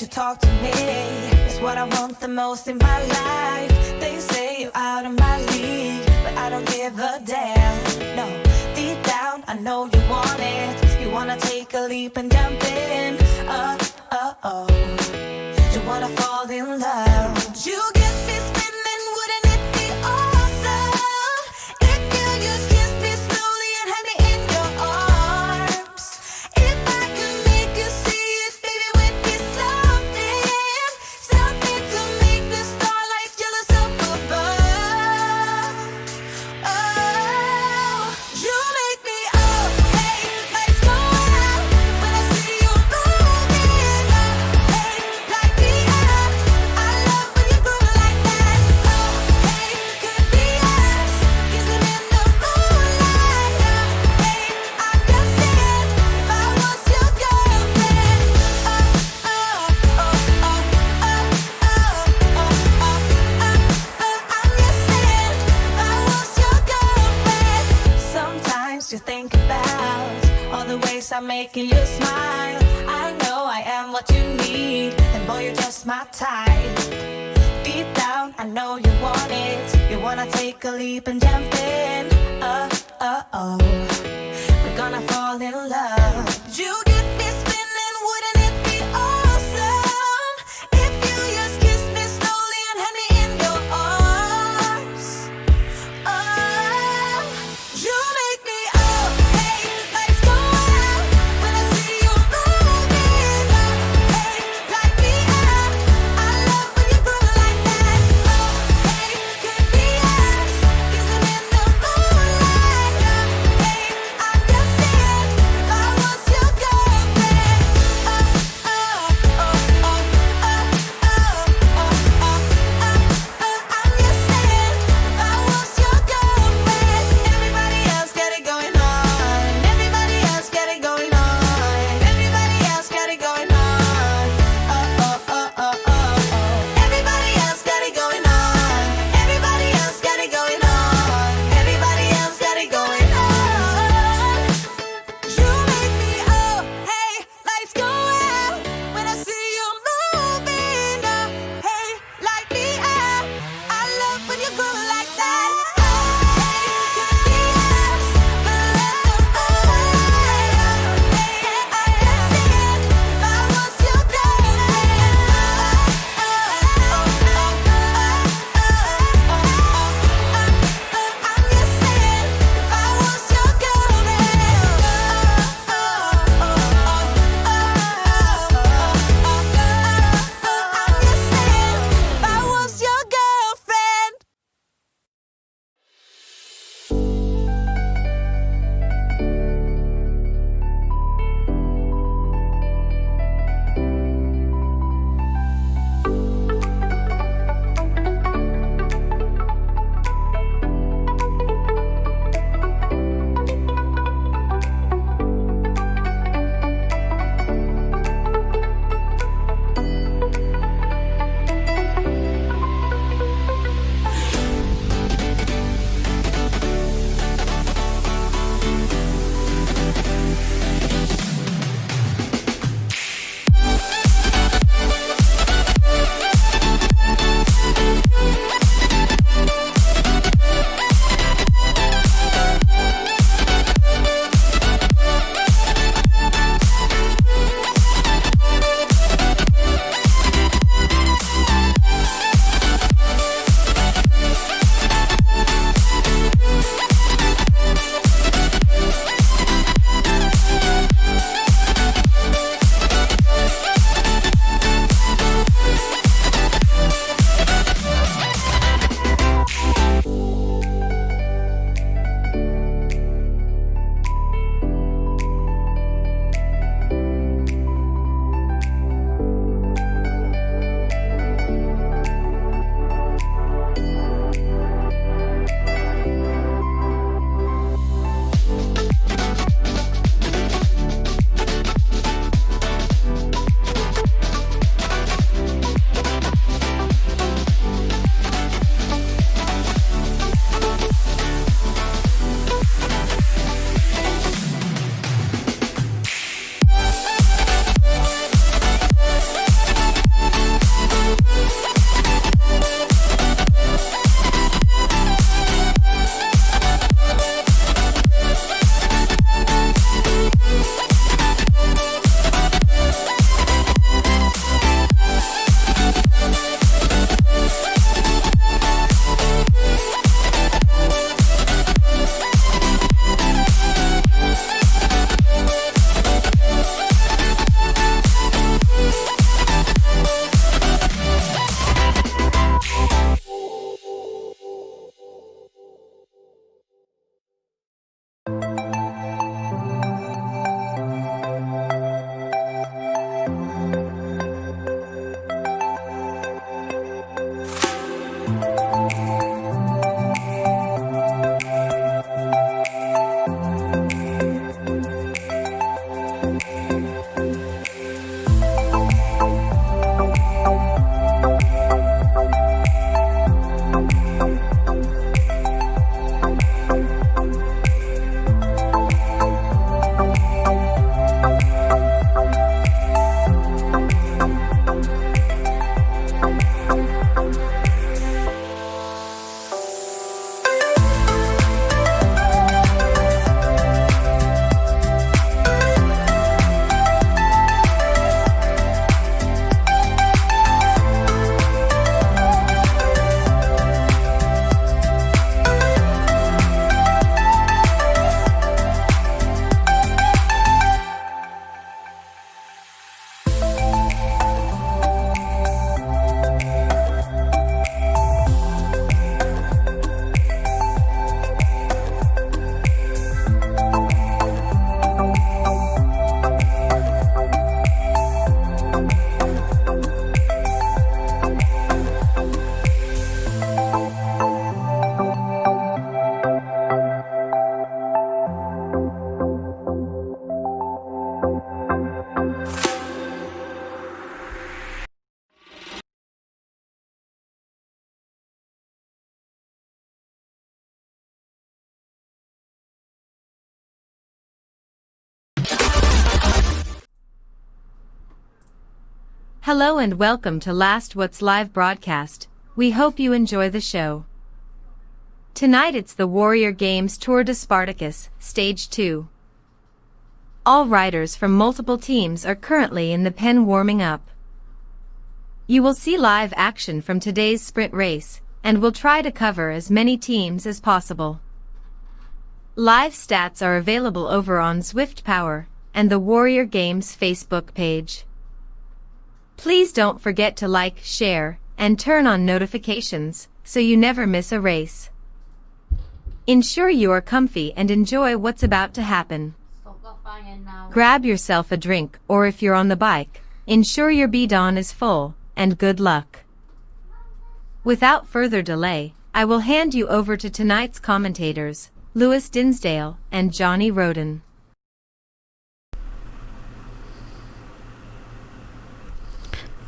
talk to me. It's what I want the most in my life. They say you're out of my league, but I don't give a damn. No, deep down I know you want it. You wanna take a leap and jump in. You wanna fall in love. You get me spinning, wouldn't it be awesome if you just kiss me slowly and had me in your arms? If I could make you see it, baby, would be something to make the starlight jealous up above. Oh, you make me up, hey, lights go out when I see you moving up, hey, light me up. I love when you groove like that. Oh, hey, could be us, kissing in the moonlight. Hey, I'm just saying, if I was your girlfriend. I'm just saying, if I was your girlfriend. Sometimes you think about all the ways I'm making you smile. I know I am what you need, and boy, you're just my type. Deep down, I know you want it. You wanna take a leap and jump in. We're gonna fall in love. You get me spinning, wouldn't it be awesome if you just kiss me slowly and had me in your arms? Oh, you make me up, hey, lights go out when I see you moving up, hey, light me up. I love when you groove like that. Oh, hey, could be us, kissing in the moonlight. Hey, I'm just saying, if I was your girlfriend. Hello and welcome to Last What's Live broadcast. We hope you enjoy the show. Tonight it's the Warrior Games Tour de Spartacus, Stage 2. All riders from multiple teams are currently in the pen warming up. You will see live action from today's sprint race, and we'll try to cover as many teams as possible. Live stats are available over on Zwift Power and the Warrior Games Facebook page. Please don't forget to like, share, and turn on notifications so you never miss a race. Ensure you are comfy and enjoy what's about to happen. Grab yourself a drink, or if you're on the bike, ensure your bidon is full, and good luck. Without further delay, I will hand you over to tonight's commentators, Lewis Dinsdale and Johnny Roden.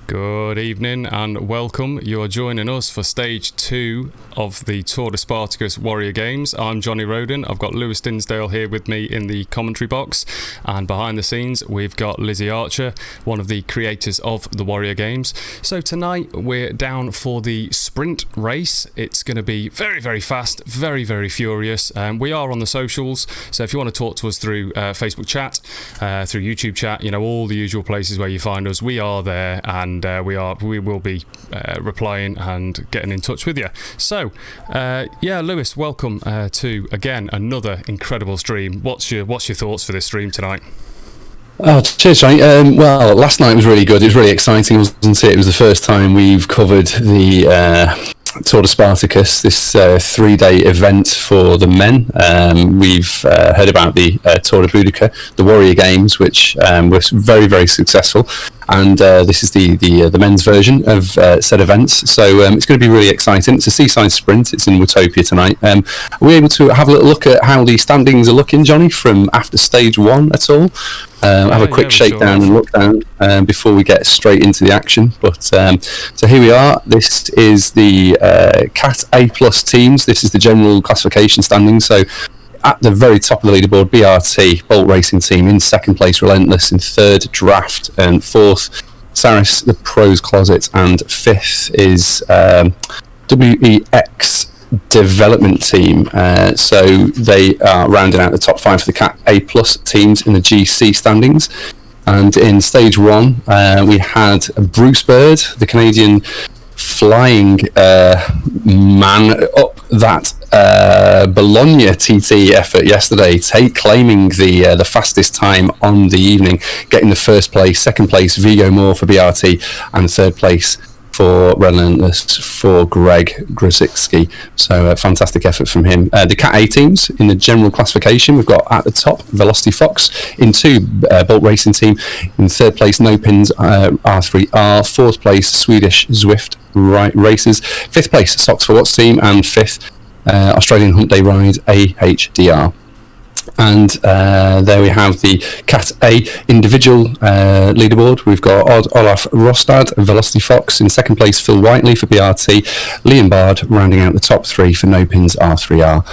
Good evening and welcome. You're joining us for stage 2 of the Tour de Spartacus Warrior Games. I'm Johnny Roden. I've got Lewis Dinsdale here with me in the commentary box, and behind the scenes we've got Lizzie Archer, one of the creators of the Warrior Games. So tonight we're down for the sprint race. It's going to be very, very fast, very, very furious. We are on the socials, so if you want to talk to us through Facebook chat, through YouTube chat, you know, all the usual places where you find us, we are there, and we will be replying and getting in touch with you. So Lewis, welcome to again another incredible stream. What's your thoughts for this stream tonight? Oh, cheers, Johnny. Well, last night was really good. It was really exciting, wasn't it? It was the first time we've covered the Tour de Spartacus, this 3-day event for the men. We've heard about the Tour de Boudica, the Warrior Games, which were very, very successful. And this is the men's version of said events. So it's going to be really exciting. It's a seaside sprint. It's in Watopia tonight. Are we able to have a little look at how the standings are looking, Johnny, from after stage 1 at all? Have a quick shakedown and look down before we get straight into the action. But so here we are. This is the CAT A+ teams. This is the general classification standings. So at the very top of the leaderboard, BRT, Bolt Racing Team, in second place, Relentless, in third, Draft, and fourth, Saris, the Pros Closet, and fifth is WEX Development Team. So they are rounding out the top 5 for the CAT A+ teams in the GC standings. And in stage 1, we had Bruce Bird, the Canadian flying man, up that Bologna TT effort yesterday, claiming the fastest time on the evening, getting the first place, second place Vigo Moore for BRT, and third place for Relentless for Greg Grosicki. So a fantastic effort from him. The Cat A teams in the general classification, we've got at the top Velocity Fox, in 2 Bolt Racing Team, in third place No Pins R3R, fourth place Swedish Zwift Races, fifth place Socks for Watts Team, and fifth Australian Hunt Day Ride AHDR. And there we have the Cat A individual leaderboard. We've got Olaf Rostad, Velocity Fox, in second place Phil Whiteley for BRT, Liam Bard rounding out the top 3 for No Pins R3R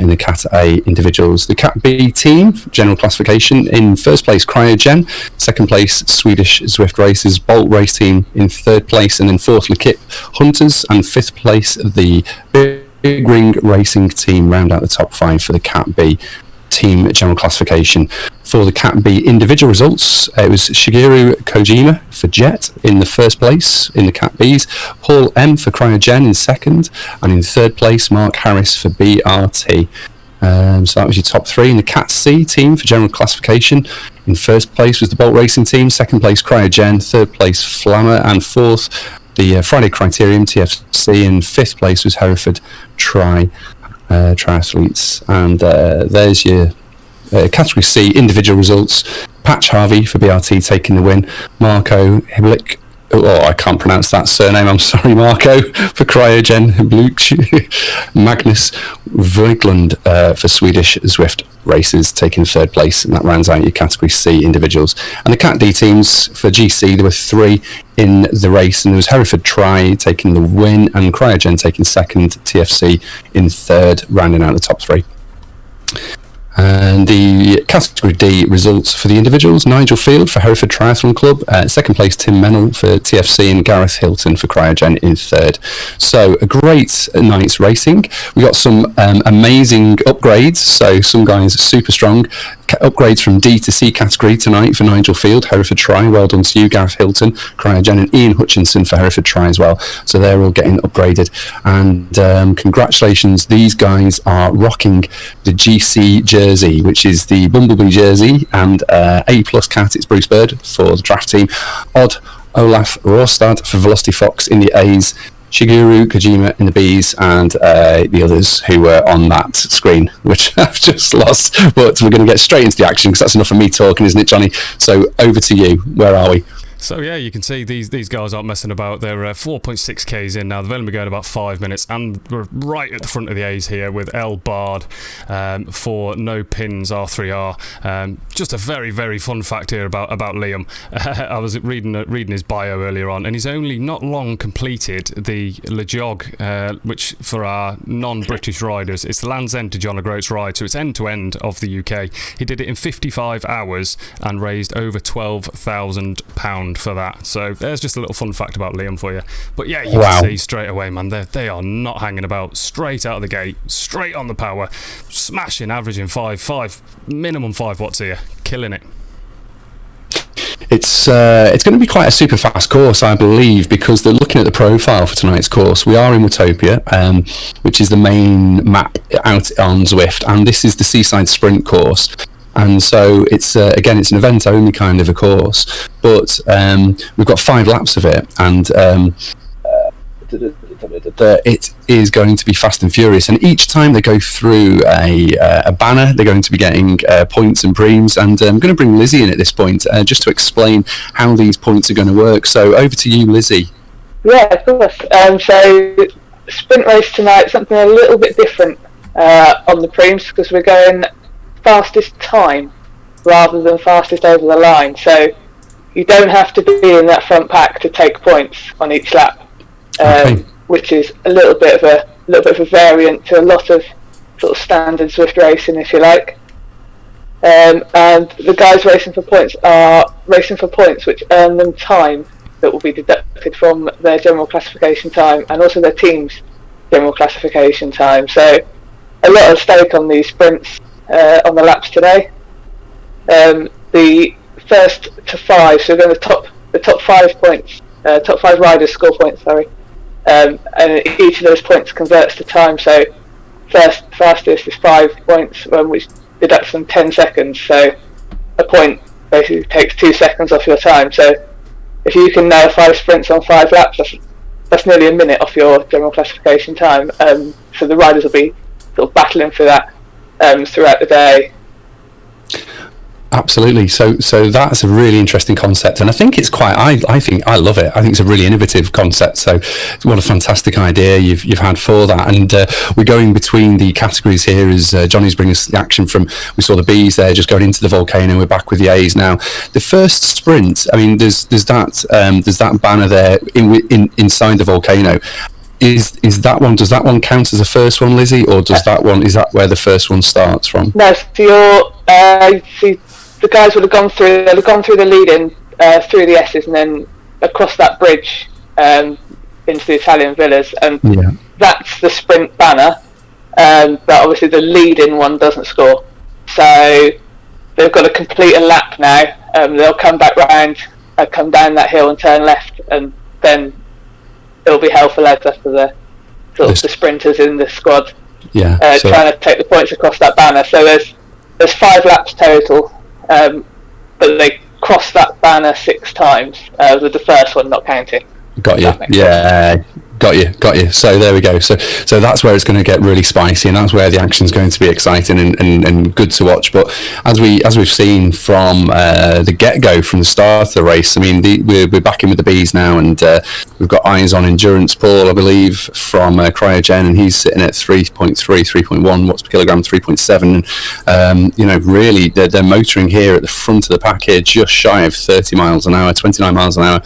in the Cat A individuals. The Cat B team, general classification, in first place Cryogen, second place Swedish Zwift Races, Bolt Race Team in third place, and then fourth Lekip Hunters, and fifth place the Big Ring Racing Team round out the top 5 for the Cat B team general classification. For the Cat B individual results, it was Shigeru Kojima for Jet in the first place in the Cat Bs, Paul M for Cryogen in second, and in third place Mark Harris for BRT. So that was your top 3. In the Cat C team for general classification, in first place was the Bolt Racing Team, second place Cryogen, third place Flammer, and fourth the Friday Criterium TFC, and fifth place was Hereford Triathletes. And there's your category C individual results. Patch Harvey for BRT taking the win, Marco Hiblick, I can't pronounce that surname, I'm sorry Marco, for Cryogen, Magnus Voigtlund for Swedish Zwift Races taking third place, and that rounds out your category C individuals. And the Cat D teams for GC, there were 3 in the race, and there was Hereford Tri taking the win, and Cryogen taking second, TFC in third, rounding out the top 3. And the category D results for the individuals: Nigel Field for Hereford Triathlon Club, second place Tim Mennell for TFC, and Gareth Hilton for Cryogen in third. So a great night's racing. We got some amazing upgrades, so some guys are super strong. Upgrades from D to C category tonight for Nigel Field, Hereford Tri. Well done to you, Gareth Hilton, Cryogen, and Ian Hutchinson for Hereford Tri as well. So they're all getting upgraded. And congratulations, these guys are rocking the GC jersey, which is the Bumblebee jersey, and A+ Cat, it's Bruce Bird for the draft team. Odd Olaf Rostad for Velocity Fox in the A's. Shigeru Kojima in the Bs, and the others who were on that screen, which I've just lost. But we're going to get straight into the action because that's enough of me talking, isn't it, Johnny? So over to you. Where are we? So yeah, you can see these guys aren't messing about. They're 4.6Ks in now. They've only been going about 5 minutes, and we're right at the front of the A's here with L Bard for No Pins R3R. Just a very, very fun fact here about Liam. I was reading his bio earlier on, and he's only not long completed the Le Jog, which for our non-British riders, it's the Land's End to John O'Groats ride, so it's end to end of the UK. He did it in 55 hours and raised over £12,000 for that. So there's just a little fun fact about Liam for you. But yeah, you can see straight away, man, they are not hanging about. Straight out of the gate, straight on the power, smashing, averaging 5 minimum 5 watts here, killing it. It's going to be quite a super fast course, I believe, because they're looking at the profile for tonight's course. We are in Watopia, which is the main map out on Zwift, and this is the Seaside Sprint course. And so it's again, it's an event only kind of a course, but we've got 5 laps of it, and it is going to be fast and furious. And each time they go through a banner, they're going to be getting points and preems. And I'm going to bring Lizzie in at this point just to explain how these points are going to work. So over to you, Lizzie. Yeah, of course. So sprint race tonight, something a little bit different on the preems, because we're going fastest time rather than fastest over the line, so you don't have to be in that front pack to take points on each lap, which is a little bit of a variant to a lot of sort of standard Zwift racing, if you like. And the guys racing for points are racing for points which earn them time that will be deducted from their general classification time and also their team's general classification time. So a lot at stake on these sprints on the laps today. The first to 5, so we're going to the top 5 points, top 5 riders score points, sorry, and each of those points converts to time. So fastest is 5 points, which deducts them 10 seconds. So a point basically takes 2 seconds off your time. So if you can nail 5 sprints on 5 laps, that's nearly a minute off your general classification time. So the riders will be sort of battling for that throughout the day. Absolutely. So that's a really interesting concept, and I think it's quite. I think I love it. I think it's a really innovative concept. So what a fantastic idea you've had for that. And we're going between the categories here as Johnny's bringing us the action from. We saw the Bs there, just going into the volcano. We're back with the A's now. The first sprint. I mean, there's that banner there inside the volcano. Is that one? Does that one count as the first one, Lizzie, or does that one? Is that where the first one starts from? No. So the guys would have gone through. They'll have gone through the lead-in through the S's and then across that bridge into the Italian villas, and that's the sprint banner. But obviously the lead-in one doesn't score. So they've got to complete a lap now. They'll come back round, come down that hill and turn left, and then it'll be hell for lead after the sort of the sprinters in the squad. Trying to take the points across that banner. So there's 5 laps total, but they cross that banner 6 times, with the first one not counting. Got you. Yeah. Got you. So there we go. So that's where it's going to get really spicy, and that's where the action's going to be exciting and good to watch. But as we've seen from the get-go, from the start of the race, I mean, we're back in with the Bs now, and we've got eyes on Endurance Paul, I believe, from Cryogen, and he's sitting at 3.3, 3.1 watts per kilogram, 3.7. And really, they're motoring here at the front of the pack here, just shy of 30 miles an hour, 29 miles an hour.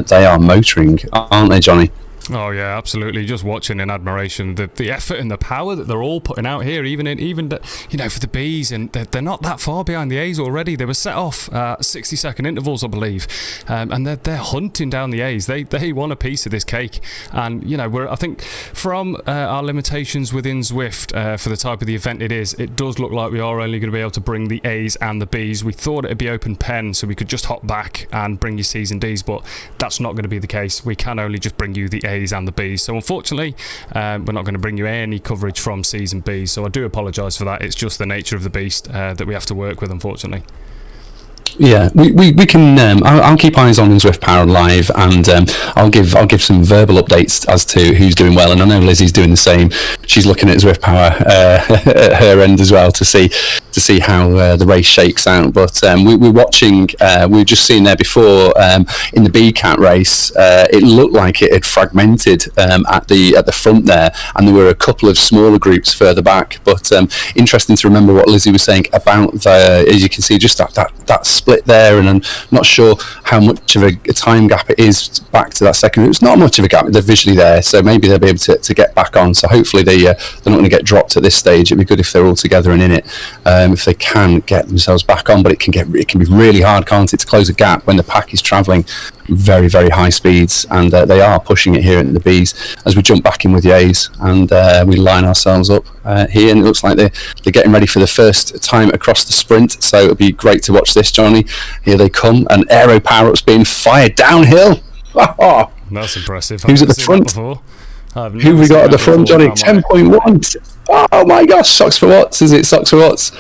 They are motoring, aren't they, Johnny? Oh yeah, absolutely. Just watching in admiration the effort and the power that they're all putting out here. Even for the Bs, and they're not that far behind the A's already. They were set off 60-second intervals, I believe, and they're hunting down the A's. They want a piece of this cake, and I think from our limitations within Zwift for the type of the event it does look like we are only going to be able to bring the A's and the Bs. We thought it'd be open pen, so we could just hop back and bring you C's and D's, but that's not going to be the case. We can only just bring you the A's and the Bs. So unfortunately, we're not going to bring you any coverage from C's and Bs. So I do apologise for that. It's just the nature of the beast that we have to work with, unfortunately. Yeah, we can. I'll keep eyes on Zwift Power Live, and I'll give some verbal updates as to who's doing well. And I know Lizzie's doing the same. She's looking at Zwift Power at her end as well to see how the race shakes out. But we're watching. We were just seeing there before in the BCAT race. It looked like it had fragmented at the front there, and there were a couple of smaller groups further back. But interesting to remember what Lizzie was saying about as you can see, just that split there, and I'm not sure how much of a time gap it is back to that second group. It's not much of a gap. They're visually there, so maybe they'll be able to get back on. So hopefully they're not going to get dropped at this stage. It'd be good if they're all together and in it, if they can get themselves back on. But it can be really hard, can't it, to close a gap when the pack is travelling very, very high speeds, and they are pushing it here in the Bs as we jump back in with the A's, and we line ourselves up here, and it looks like they're getting ready for the first time across the sprint, so it'll be great to watch this, Johnny. Here they come, and aero power-ups being fired downhill. That's impressive. Who's at the front? Who have we got at the front, Johnny? 10.1. Oh my gosh, Socks for Watts, is it? Socks for Watts.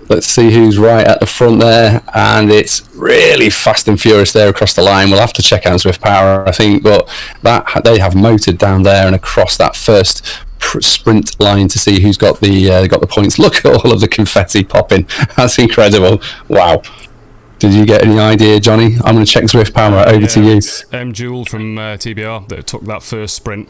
Let's see who's right at the front there, and it's really fast and furious there across the line. We'll have to check out Zwift Power, I think, but they have motored down there and across that first sprint line to see who's got the points. Look at all of the confetti popping. That's incredible. Wow. Did you get any idea, Johnny? I'm going to check Zwift Power. Over to you. It's Jewel from TBR that took that first sprint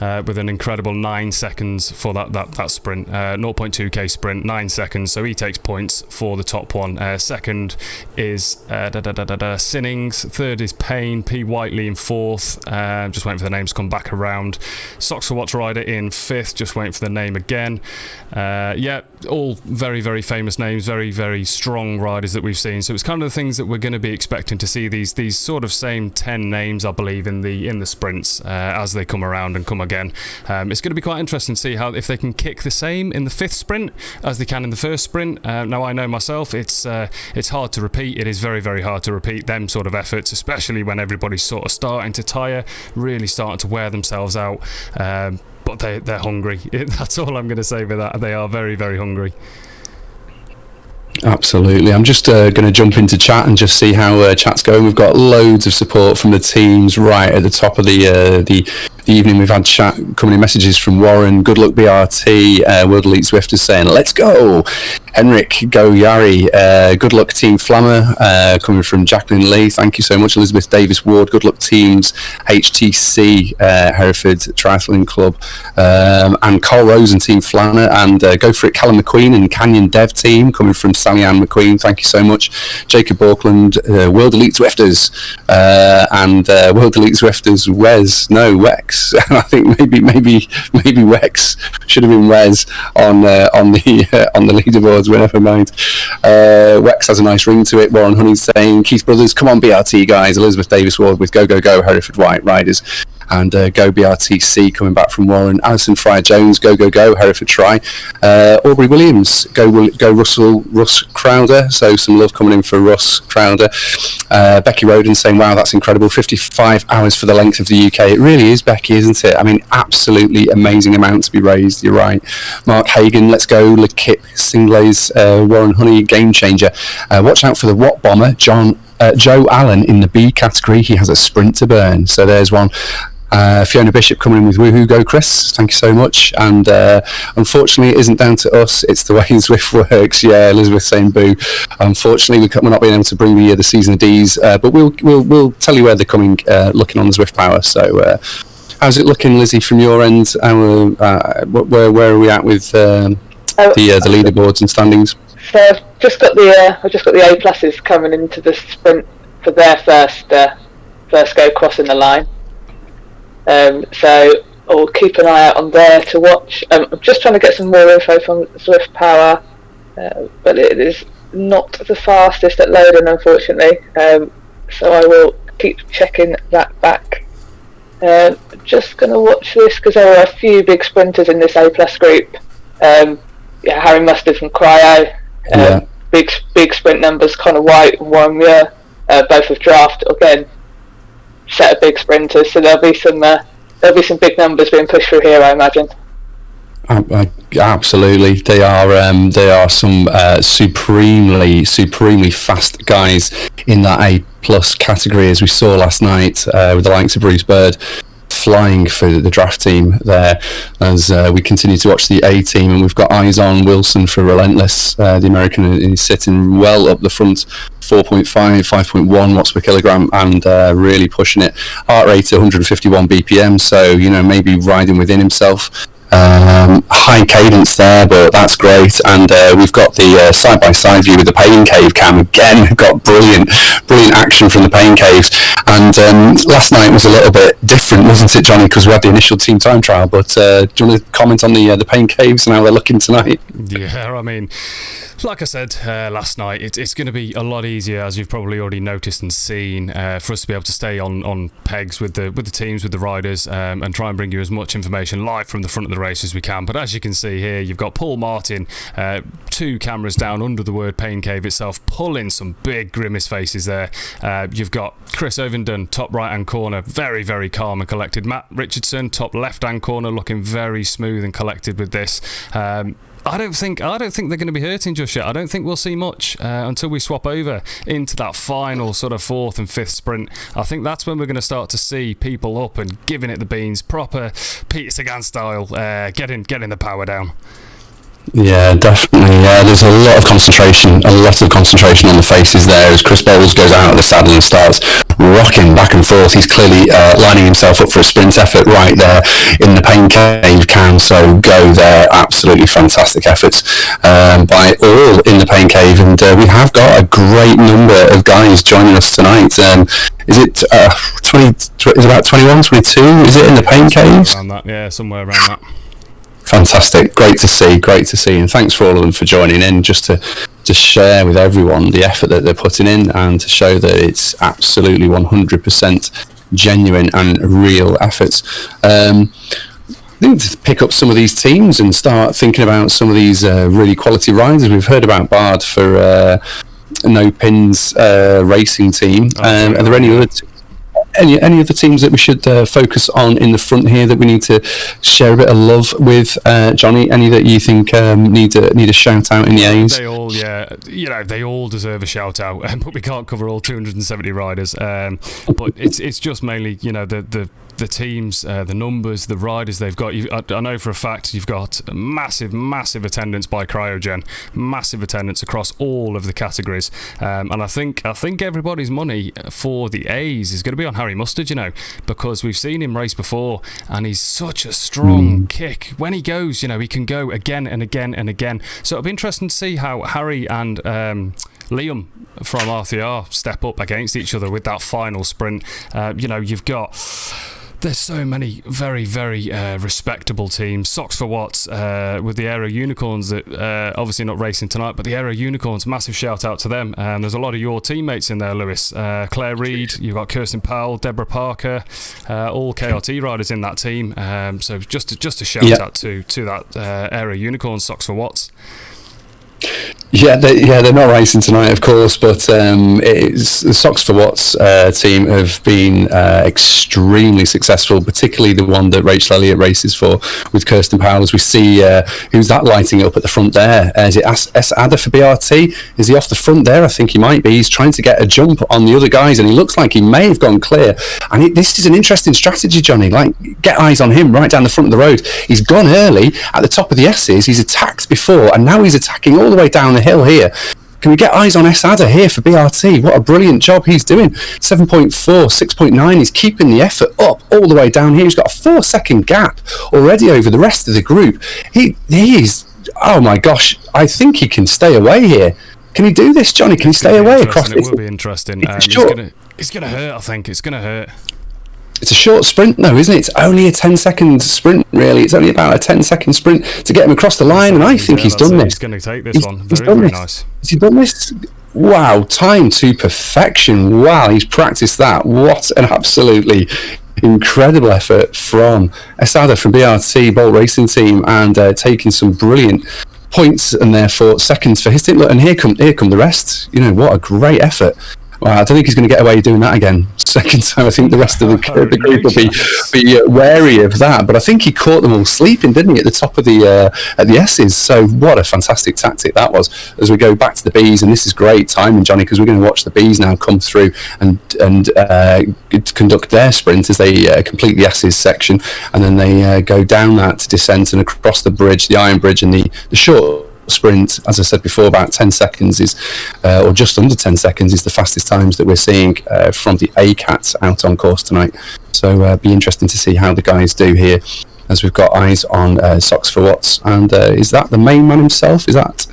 with an incredible 9 seconds for that sprint. 0.2k sprint, 9 seconds. So he takes points for the top one. Second is Sinnings. Third is Payne. P. Whiteley in fourth. Just waiting for the names to come back around. Socks for Watch Rider in fifth. Just waiting for the name again. All very, very famous names. Very, very strong riders that we've seen. So it's kind of the things that we're going to be expecting to see, these sort of same 10 names, I believe, in the sprints as they come around and come again. It's going to be quite interesting to see how if they can kick the same in the fifth sprint as they can in the first sprint. Now I know myself, it's hard to repeat. It is very, very hard to repeat them sort of efforts, especially when everybody's sort of starting to tire, really starting to wear themselves out. But they're hungry. That's all I'm going to say with that. They are very, very hungry. Absolutely. I'm just going to jump into chat and just see how chat's going. We've got loads of support from the teams right at the top of the evening. We've had chat coming in, messages from Warren, good luck BRT, World Elite Zwifters saying let's go. Henrik, go Yari, good luck Team Flammer, coming from Jacqueline Lee, thank you so much. Elizabeth Davis Ward, good luck teams HTC, Hereford Triathlon Club, and Carl Rose and Team Flanner, and go for it Callum McQueen and Canyon Dev Team coming from Sally Ann McQueen, thank you so much. Jacob Auckland, World Elite Zwifters, and World Elite Zwifters Wex. I think maybe Wex should have been Wes on the leaderboards, but never mind. Wex has a nice ring to it. Warren Honey's saying Keith Brothers, come on BRT guys. Elizabeth Davis Ward with go Hereford White Riders, and go BRTC coming back from Warren. Alison Fryer Jones, go Hereford Try. Aubrey Williams, go Russ Crowder, so some love coming in for Russ Crowder. Becky Roden saying wow, that's incredible, 55 hours for the length of the UK. It really is, Becky, isn't it? I mean, absolutely amazing amount to be raised, you're right. Mark Hagan, let's go Lekip Singlays, Warren Honey, game changer. Watch out for the Watt bomber Joe Allen in the B category. He has a sprint to burn, so there's one. Fiona Bishop coming in with woohoo, go Chris, thank you so much. And unfortunately it isn't down to us, it's the way Zwift works. Yeah, Elizabeth saying boo. Unfortunately we're not being able to bring the season of D's, but we'll tell you where they're coming, looking on the Zwift Power. So how's it looking, Lizzie, from your end? Where are we at with the leaderboards and standings? So I've just got the A pluses coming into the sprint for their first go crossing the line. So I'll keep an eye out on there to watch. I'm just trying to get some more info from Zwift Power, but it is not the fastest at loading, unfortunately. So I will keep checking that back. Just going to watch this because there are a few big sprinters in this A plus group. Harry Mustard from Cryo, big sprint numbers. Connor White and Warren Muir, both of draft again. Set of big sprinters, so there'll be some big numbers being pushed through here, I imagine. Absolutely, they are some supremely fast guys in that A plus category, as we saw last night with the likes of Bruce Bird flying for the draft team there. As we continue to watch the A team, and we've got eyes on Wilson for Relentless, the American is sitting well up the front, 4.5, 5.1 watts per kilogram, and really pushing it. Heart rate 151 BPM, so maybe riding within himself. High cadence there, but that's great. And we've got the side-by-side view with the Pain Cave cam. Again, got brilliant action from the Pain Caves. And last night was a little bit different, wasn't it, Johnny? Because we had the initial team time trial. But do you want to comment on the Pain Caves and how they're looking tonight? Yeah, I mean, like I said last night, it's going to be a lot easier, as you've probably already noticed and seen, for us to be able to stay on pegs with the teams, with the riders, and try and bring you as much information live from the front of the race as we can. But as you can see here, you've got Paul Martin, 2 cameras down under the word Pain Cave itself, pulling some big grimace faces there. You've got Chris Ovenden, top right hand corner, very, very calm and collected. Matt Richardson, top left hand corner, looking very smooth and collected with this. I don't think they're going to be hurting just yet. I don't think we'll see much until we swap over into that final sort of 4th and 5th sprint. I think that's when we're going to start to see people up and giving it the beans, proper Peter Sagan style, getting the power down. Yeah, definitely. Yeah, there's a lot of concentration on the faces there as Chris Bowles goes out of the saddle and starts rocking back and forth. He's clearly lining himself up for a sprint effort right there in the Pain Cave cam, so go there. Absolutely fantastic efforts by all in the Pain Cave, and we have got a great number of guys joining us tonight. Is it 20? Is about 21, 22? Is it in the Pain Caves? Around that, yeah, somewhere around that. Fantastic, great to see, and thanks for all of them for joining in, just to share with everyone the effort that they're putting in, and to show that it's absolutely 100% genuine and real efforts. I think to pick up some of these teams and start thinking about some of these really quality riders. We've heard about Bard for No Pins racing team. Are there any other teams that we should focus on in the front here that we need to share a bit of love with, Johnny? Any that you think need a shout out in the A's? They all, they all deserve a shout out, but we can't cover all 270 riders. But it's just mainly the teams, the numbers, the riders they've got. I know for a fact you've got massive attendance by Cryogen, massive attendance across all of the categories, and I think everybody's money for the A's is going to be on Harry Mustard, because we've seen him race before, and he's such a strong kick. When he goes, he can go again and again and again. So it'll be interesting to see how Harry and Liam from RCR step up against each other with that final sprint. You've got... There's so many very, very respectable teams. Socks for Watts with the Aero Unicorns that obviously not racing tonight, but the Aero Unicorns, massive shout out to them. And there's a lot of your teammates in there, Lewis. Claire Reid, you've got Kirsten Powell, Deborah Parker, all KRT riders in that team. So just a shout out to that Aero Unicorns, Socks for Watts. Yeah, they're not racing tonight, of course, but it's the Socks for Watts team have been extremely successful, particularly the one that Rachel Elliott races for with Kirsten Powell. As we see, who's that lighting up at the front there? Is it S. Adder for BRT? Is he off the front there? I think he might be. He's trying to get a jump on the other guys, and he looks like he may have gone clear. And this is an interesting strategy, Johnny. Like, get eyes on him right down the front of the road. He's gone early at the top of the S's. He's attacked before, and now he's attacking all the way down the hill here. Can we get eyes on S. Adder here for BRT? What a brilliant job he's doing. 7.4, 6.9. He's keeping the effort up all the way down here. He's got a 4-second gap already over the rest of the group. He's, oh my gosh, I think he can stay away here. Can he do this, Johnny? Can he stay away across this? It will be interesting. It's going to hurt, I think. It's going to hurt. It's a short sprint though, isn't it? It's only a 10-second sprint, really. It's only about a 10-second sprint to get him across the line, and I think he's done this. He's going to take this one. Very, done very this. nice. Has he done this? Wow, time to perfection. Wow, he's practiced that. What an absolutely incredible effort from Esada from BRT, Bolt Racing Team, and taking some brilliant points and therefore seconds for his team. Look, and here come the rest. You know, what a great effort. Well, I don't think he's going to get away doing that again. Second time, I think the rest of the group will be wary of that. But I think he caught them all sleeping, didn't he, at the top of the S's? So what a fantastic tactic that was. As we go back to the B's, and this is great timing, Johnny, because we're going to watch the B's now come through and conduct their sprint as they complete the S's section, and then they go down that descent and across the bridge, the Iron Bridge, and the short sprint, as I said before, about 10 seconds is, or just under 10 seconds is the fastest times that we're seeing from the A-Cats out on course tonight. So be interesting to see how the guys do here, as we've got eyes on Socks for Watts. And is that the main man himself? Is that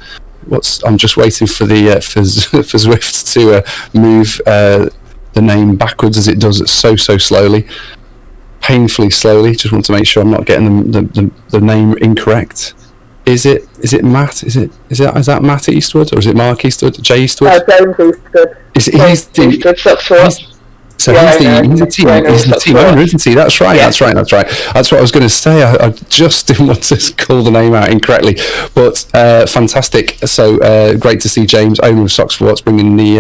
what's? I'm just waiting for the for Zwift to move the name backwards, as it does so slowly, painfully slowly. Just want to make sure I'm not getting the name incorrect. Is it Matt? Is that Matt Eastwood, or is it Mark Eastwood? Jay Eastwood? James Eastwood. He's the team owner, isn't he? That's right. That's what I was going to say. I just didn't want to call the name out incorrectly, but fantastic. So great to see James, owner of Socks for Watts, bringing the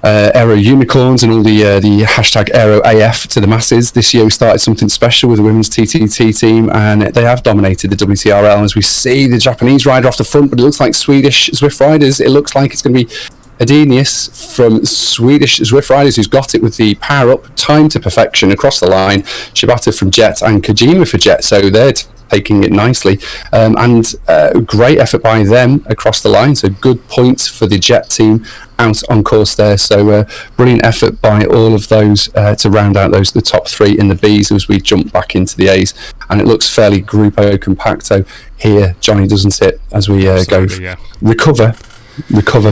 Aero Unicorns and all the hashtag Aero AF to the masses. This year we started something special with the women's TTT team, and they have dominated the WTRL. As we see the Japanese rider off the front, but it looks like Swedish Zwift riders. It looks like it's going to be Adenius from Swedish Zwift riders, who's got it with the power up, time to perfection across the line. Shibata from Jet and Kojima for Jet, so they're taking it nicely, and great effort by them across the line. So good points for the Jet team out on course there. So brilliant effort by all of those to round out the top three in the B's as we jump back into the A's, and it looks fairly Grupo compacto here, Johnny, doesn't it, as we recover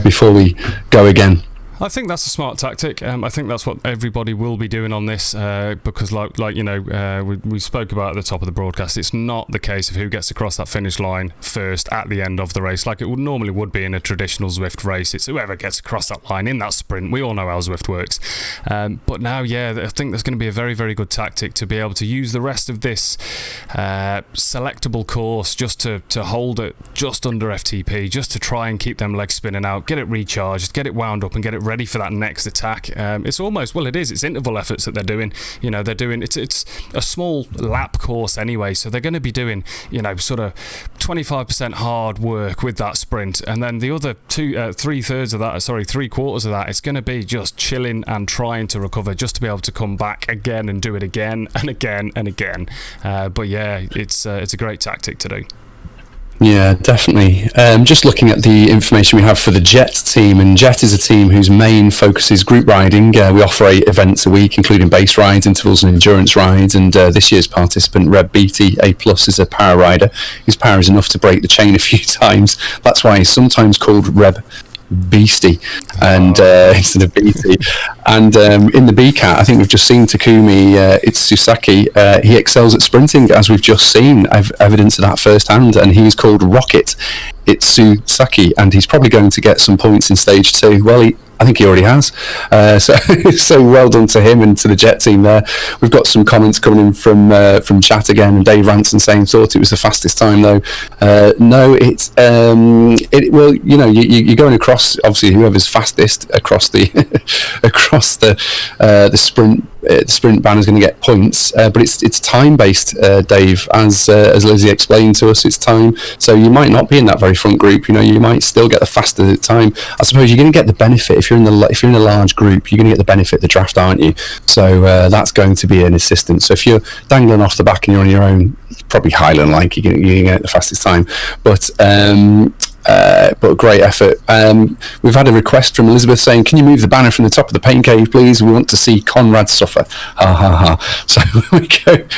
before we go again. I think that's a smart tactic. I think that's what everybody will be doing on this, because like you know, we spoke about at the top of the broadcast, it's not the case of who gets across that finish line first at the end of the race like it normally would be in a traditional Zwift race. It's whoever gets across that line in that sprint. We all know how Zwift works. But now, I think there's going to be a very, very good tactic to be able to use the rest of this selectable course just to hold it just under FTP, just to try and keep them legs spinning out, get it recharged, get it wound up, and get it ready for that next attack. It's almost, it's interval efforts that they're doing. You know, they're doing, it's a small lap course anyway, so they're going to be doing, sort of 25% hard work with that sprint, and then the other three quarters of that, it's going to be just chilling and trying to recover, just to be able to come back again and do it again and again and again. But yeah, it's a great tactic to do. Yeah, definitely. Just looking at the information we have for the Jet team, and Jet is a team whose main focus is group riding. We offer 8 events a week, including base rides, intervals and endurance rides, and this year's participant, Reb Beatty, A+, is a power rider. His power is enough to break the chain a few times. That's why he's sometimes called Reb Beastie and instead of BT. And in the B-Cat, I think we've just seen Takumi Itsusaki. He excels at sprinting, as we've just seen. I've evidence of that firsthand, and he's called Rocket Itsusaki, and he's probably going to get some points in stage 2. Well, I think he already has. So well done to him and to the Jet team there. We've got some comments coming in from chat again, and Dave Ranson saying thought it was the fastest time though. No, it's well, you're going across, obviously whoever's fastest across the the sprint. The sprint banner is going to get points, but it's time based, Dave, as Lizzie explained to us. It's time, so you might not be in that very front group. You might still get the faster time. I suppose you're going to get the benefit if you're in a large group. You're going to get the benefit of the draft, aren't you? So that's going to be an assistance. So if you're dangling off the back and you're on your own, it's probably highly unlikely you're going to get the fastest time. But but great effort. We've had a request from Elizabeth saying, can you move the banner from the top of the pain cave, please? We want to see Conrad suffer. Ha ha ha. So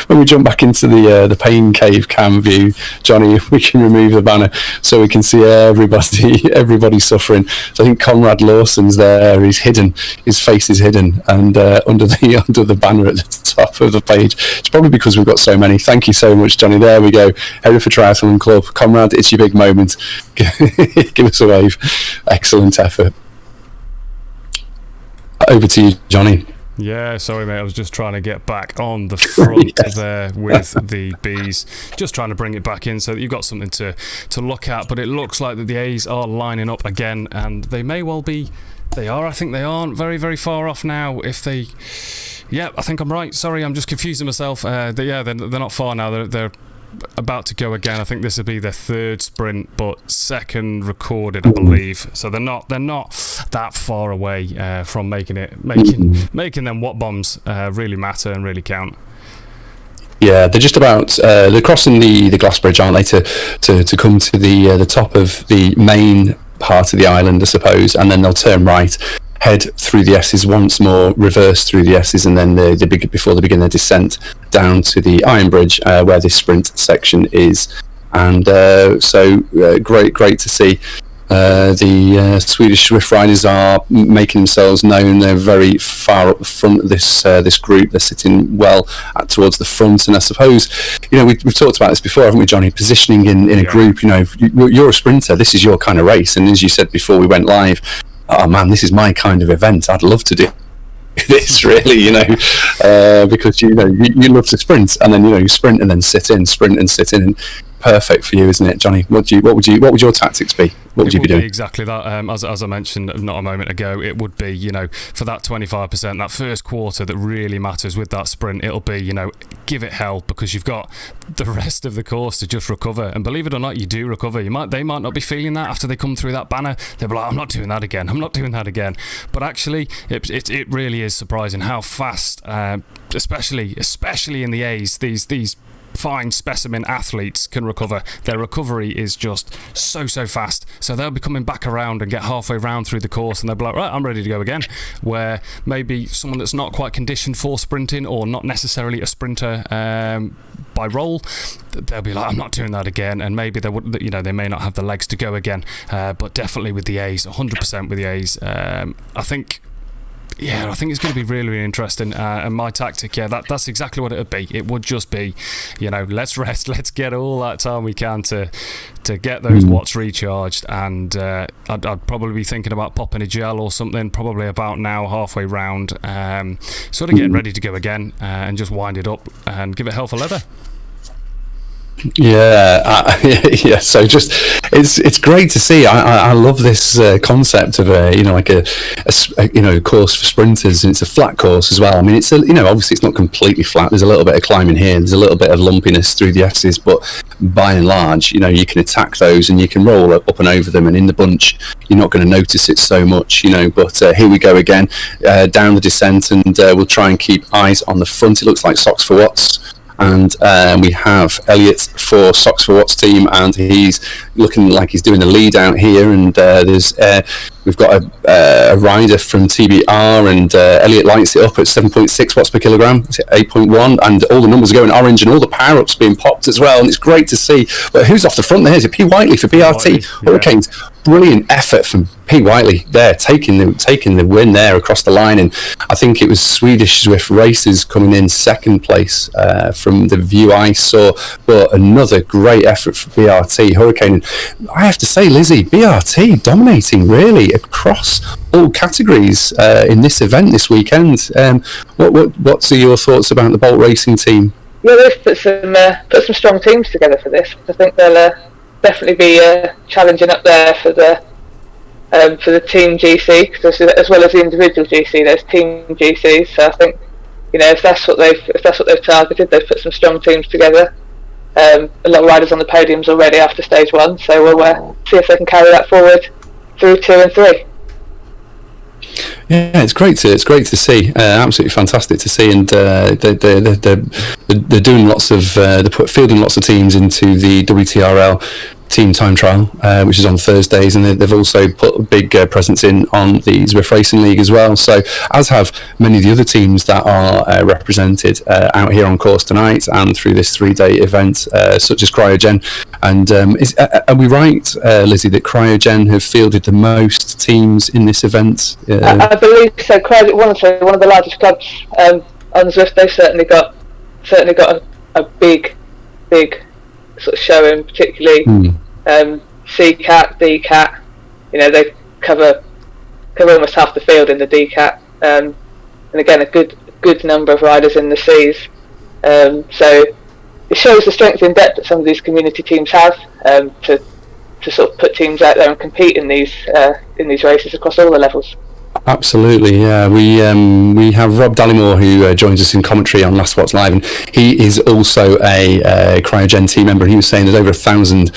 when we jump back into the pain cave cam view, Johnny, we can remove the banner so we can see everybody suffering. So I think Conrad Lawson's there. He's hidden. His face is hidden, and under the banner at the top of the page. It's probably because we've got so many. Thank you so much, Johnny. There we go. Hereford Triathlon Club. Conrad, it's your big moment. Give us a wave. Excellent effort. Over to you, Johnny. Yeah, sorry mate, I was just trying to get back on the front Yes. there with the Bs, just trying to bring it back in so that you've got something to look at, but it looks like that the A's are lining up again, and they may well be, I think they aren't very, very far off now. If they, yeah, I think I'm right, sorry, I'm just confusing myself. They're not far now, they're about to go again. I think this will be their third sprint, but second recorded, I believe. So they're not that far away from making them what bombs really matter and really count. Yeah, they're just about they're crossing the glass bridge, aren't they, to come to the top of the main part of the island, I suppose, and then they'll turn right, head through the S's once more, reverse through the S's, and then before they begin their descent down to the Iron Bridge, where this sprint section is. And great to see. The Swedish Swift riders are making themselves known. They're very far up the front of this group. They're sitting well towards the front, and I suppose, we've talked about this before, haven't we, Johnny? Positioning in a group. You're a sprinter. This is your kind of race, and as you said before we went live, oh man, this is my kind of event. I'd love to do this, really, because you love to sprint, and then you sprint and then sit in, sprint and sit in. Perfect for you, isn't it, Johnny? What would your tactics be? What would you be doing? Exactly that. As I mentioned not a moment ago, it would be, for that 25%, that first quarter that really matters with that sprint, it'll be, give it hell, because you've got the rest of the course to just recover. And believe it or not, you do recover. They might not be feeling that after they come through that banner. They'll be like, I'm not doing that again. But actually, it really is surprising how fast, especially in the A's, these fine specimen athletes can recover. Their recovery is just so fast, so they'll be coming back around and get halfway round through the course and they'll be like, right, I'm ready to go again. Where maybe someone that's not quite conditioned for sprinting, or not necessarily a sprinter by role, they'll be like, I'm not doing that again, and maybe they may not have the legs to go again. But definitely with the A's, 100% with the A's, I think it's going to be really, really interesting. And my tactic, that's exactly what it would be. It would just be, let's rest, let's get all that time we can to get those watts recharged. And I'd probably be thinking about popping a gel or something, probably about now, halfway round, sort of getting ready to go again, and just wind it up and give it hell for leather. Yeah. So just it's great to see. I love this concept of a course for sprinters, and it's a flat course as well. I mean, it's obviously it's not completely flat. There's a little bit of climbing here. There's a little bit of lumpiness through the S's, but by and large, you can attack those and you can roll up and over them. And in the bunch, you're not going to notice it so much, But here we go again, down the descent, and we'll try and keep eyes on the front. It looks like Socks for Watts. And we have Elliot for Socks for Watts team, and he's looking like he's doing a lead out here. And we've got a rider from TBR, and Elliot lights it up at 7.6 watts per kilogram, 8.1, and all the numbers are going orange, and all the power ups being popped as well. And it's great to see. But who's off the front there? Is it P. Whiteley for BRT Hurricanes? Brilliant effort from P. Whiteley there, taking the win there across the line. And I think it was Swedish Swift Racers coming in second place from the view I saw. But another great effort for BRT Hurricane. And I have to say, Lizzie, BRT dominating really across all categories in this event this weekend. What's your thoughts about the Bolt Racing team? Yeah, they've put some strong teams together for this. I think they'll definitely be challenging up there for the team GC, as well as the individual GC. There's team GCs, so I think if that's what they've targeted, they've put some strong teams together. A lot of riders on the podiums already after stage 1, so we'll see if they can carry that forward through 2 and 3. Yeah, it's great to see. Absolutely fantastic to see, and they're doing lots of fielding lots of teams into the WTRL team time trial, which is on Thursdays, and they've also put a big presence in on the Zwift Racing League as well. So, as have many of the other teams that are represented out here on course tonight and through this 3-day event, such as Cryogen. And are we right, Lizzie, that Cryogen have fielded the most teams in this event? I believe so. Cryogen, one of the largest clubs on Zwift. They've certainly got a big sort of showing, particularly C-Cat, D-Cat. They cover almost half the field in the D-Cat, and again a good number of riders in the Cs. So it shows the strength and depth that some of these community teams have to sort of put teams out there and compete in these races across all the levels. Absolutely, yeah. We have Rob Dallimore who joins us in commentary on Last What's Live, and he is also a Cryogen team member. And he was saying there's over 1,000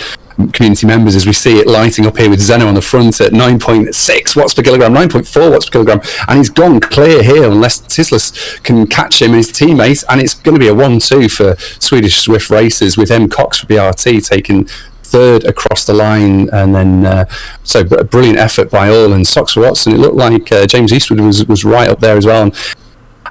community members as we see it lighting up here with Zeno on the front at 9.6 watts per kilogram, 9.4 watts per kilogram, and he's gone clear here unless Tislas can catch him and his teammates, and it's going to be a 1-2 for Swedish Zwift Racers with M. Cox for BRT taking third across the line, and then so a brilliant effort by all. And Sox for Watson, it looked like James Eastwood was right up there as well.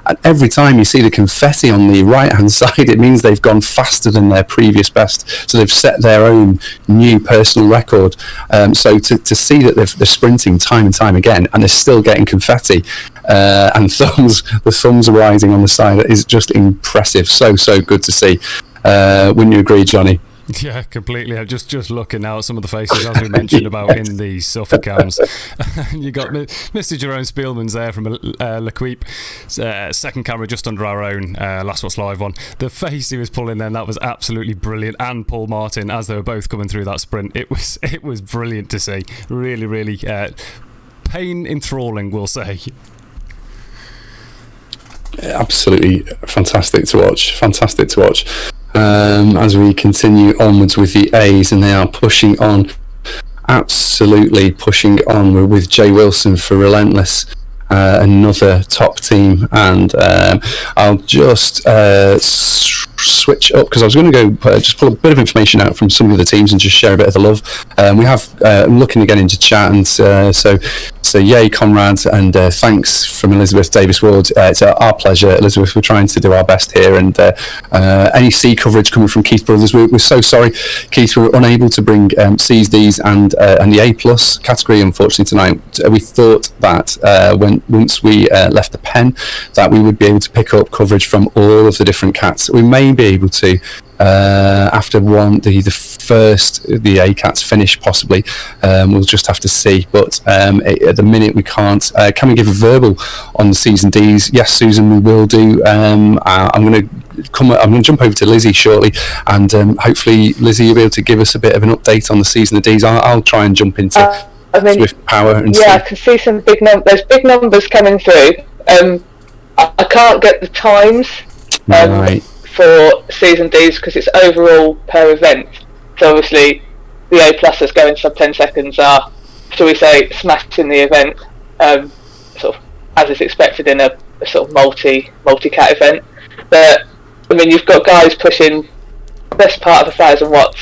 And every time you see the confetti on the right hand side, it means they've gone faster than their previous best, so they've set their own new personal record. So to see that they're sprinting time and time again and they're still getting confetti and the thumbs are rising on the side is just impressive. So good to see. Wouldn't you agree, Johnny? Yeah, completely. I'm just looking now at some of the faces, as we mentioned about in the Suffolk cams. You got Mr. Jerome Spielman's there from L'Equipe, second camera just under our own Last What's Live one. The face he was pulling then, that was absolutely brilliant. And Paul Martin, as they were both coming through that sprint, it was brilliant to see. Really pain enthralling, we'll say. Absolutely fantastic to watch. As we continue onwards with the A's, and they are absolutely pushing on with Jay Wilson for Relentless, another top team. And I'll just switch up because I was going to go just pull a bit of information out from some of the teams and just share a bit of the love. We have I'm looking again into chat, and so yay Conrad, and thanks from Elizabeth Davis Ward. It's our pleasure, Elizabeth. We're trying to do our best here, and any C coverage coming from Keith Brothers, we're so sorry, Keith. We're unable to bring C's, D's and the A plus category, unfortunately, tonight. We thought that once we left the pen, that we would be able to pick up coverage from all of the different cats. We may be able to after the A cats finish, possibly. We'll just have to see, but at the minute we can't. Can we give a verbal on the C's and D's? Yes, Susan, we will do. I'm going to jump over to Lizzie shortly, and hopefully Lizzie, you'll be able to give us a bit of an update on the C's and the D's. I'll try and jump into Swift Power and I can see some big numbers. There's big numbers coming through. I can't get the times right for C's and D's because it's overall per event. So obviously the A pluses going sub 10 seconds are, shall we say, smashing the event, sort of as is expected in a sort of multi-cat event. But I mean, you've got guys pushing best part of 1,000 watts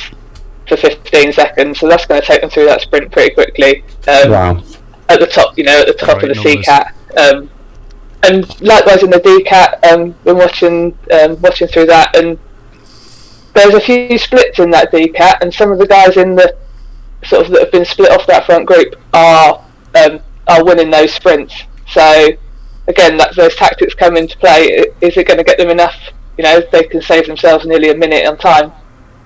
for 15 seconds, so that's going to take them through that sprint pretty quickly. Wow. At the top, at the top Great of the numbers. C-Cat. And likewise in the D-Cat, been watching through that, and there's a few splits in that D-Cat, and some of the guys in the sort of that have been split off that front group are winning those sprints. So again, those tactics come into play. Is it going to get them enough? They can save themselves nearly a minute on time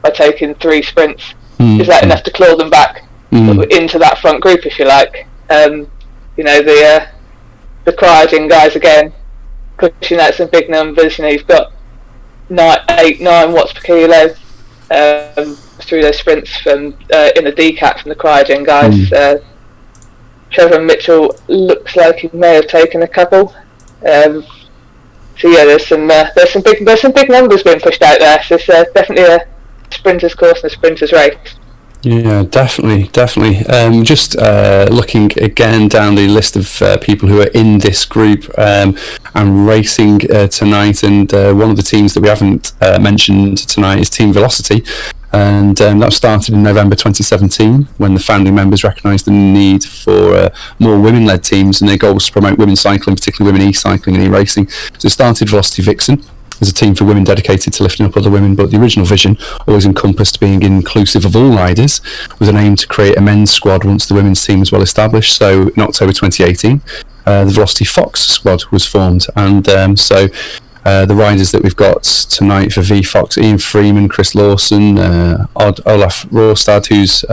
by taking 3 sprints. Is that enough to claw them back into that front group, if you like? The Cryogen guys again pushing out some big numbers. You've got 8, 9 watts per kilo through those sprints from in the D-Cat from the Cryogen guys. Trevor Mitchell looks like he may have taken a couple. So yeah, there's some big numbers being pushed out there. So it's definitely a sprinter's course and a sprinter's race. Yeah, definitely. Just looking again down the list of people who are in this group and racing tonight, and one of the teams that we haven't mentioned tonight is Team Velocity, and that started in November 2017 when the founding members recognised the need for more women-led teams, and their goal was to promote women's cycling, particularly women e-cycling and e-racing. So it started Velocity Vixen as a team for women dedicated to lifting up other women, but the original vision always encompassed being inclusive of all riders, with an aim to create a men's squad once the women's team was well established. So in October 2018, the Velocity Fox squad was formed, and the riders that we've got tonight for VFox: Ian Freeman, Chris Lawson, Olaf Råstad, who's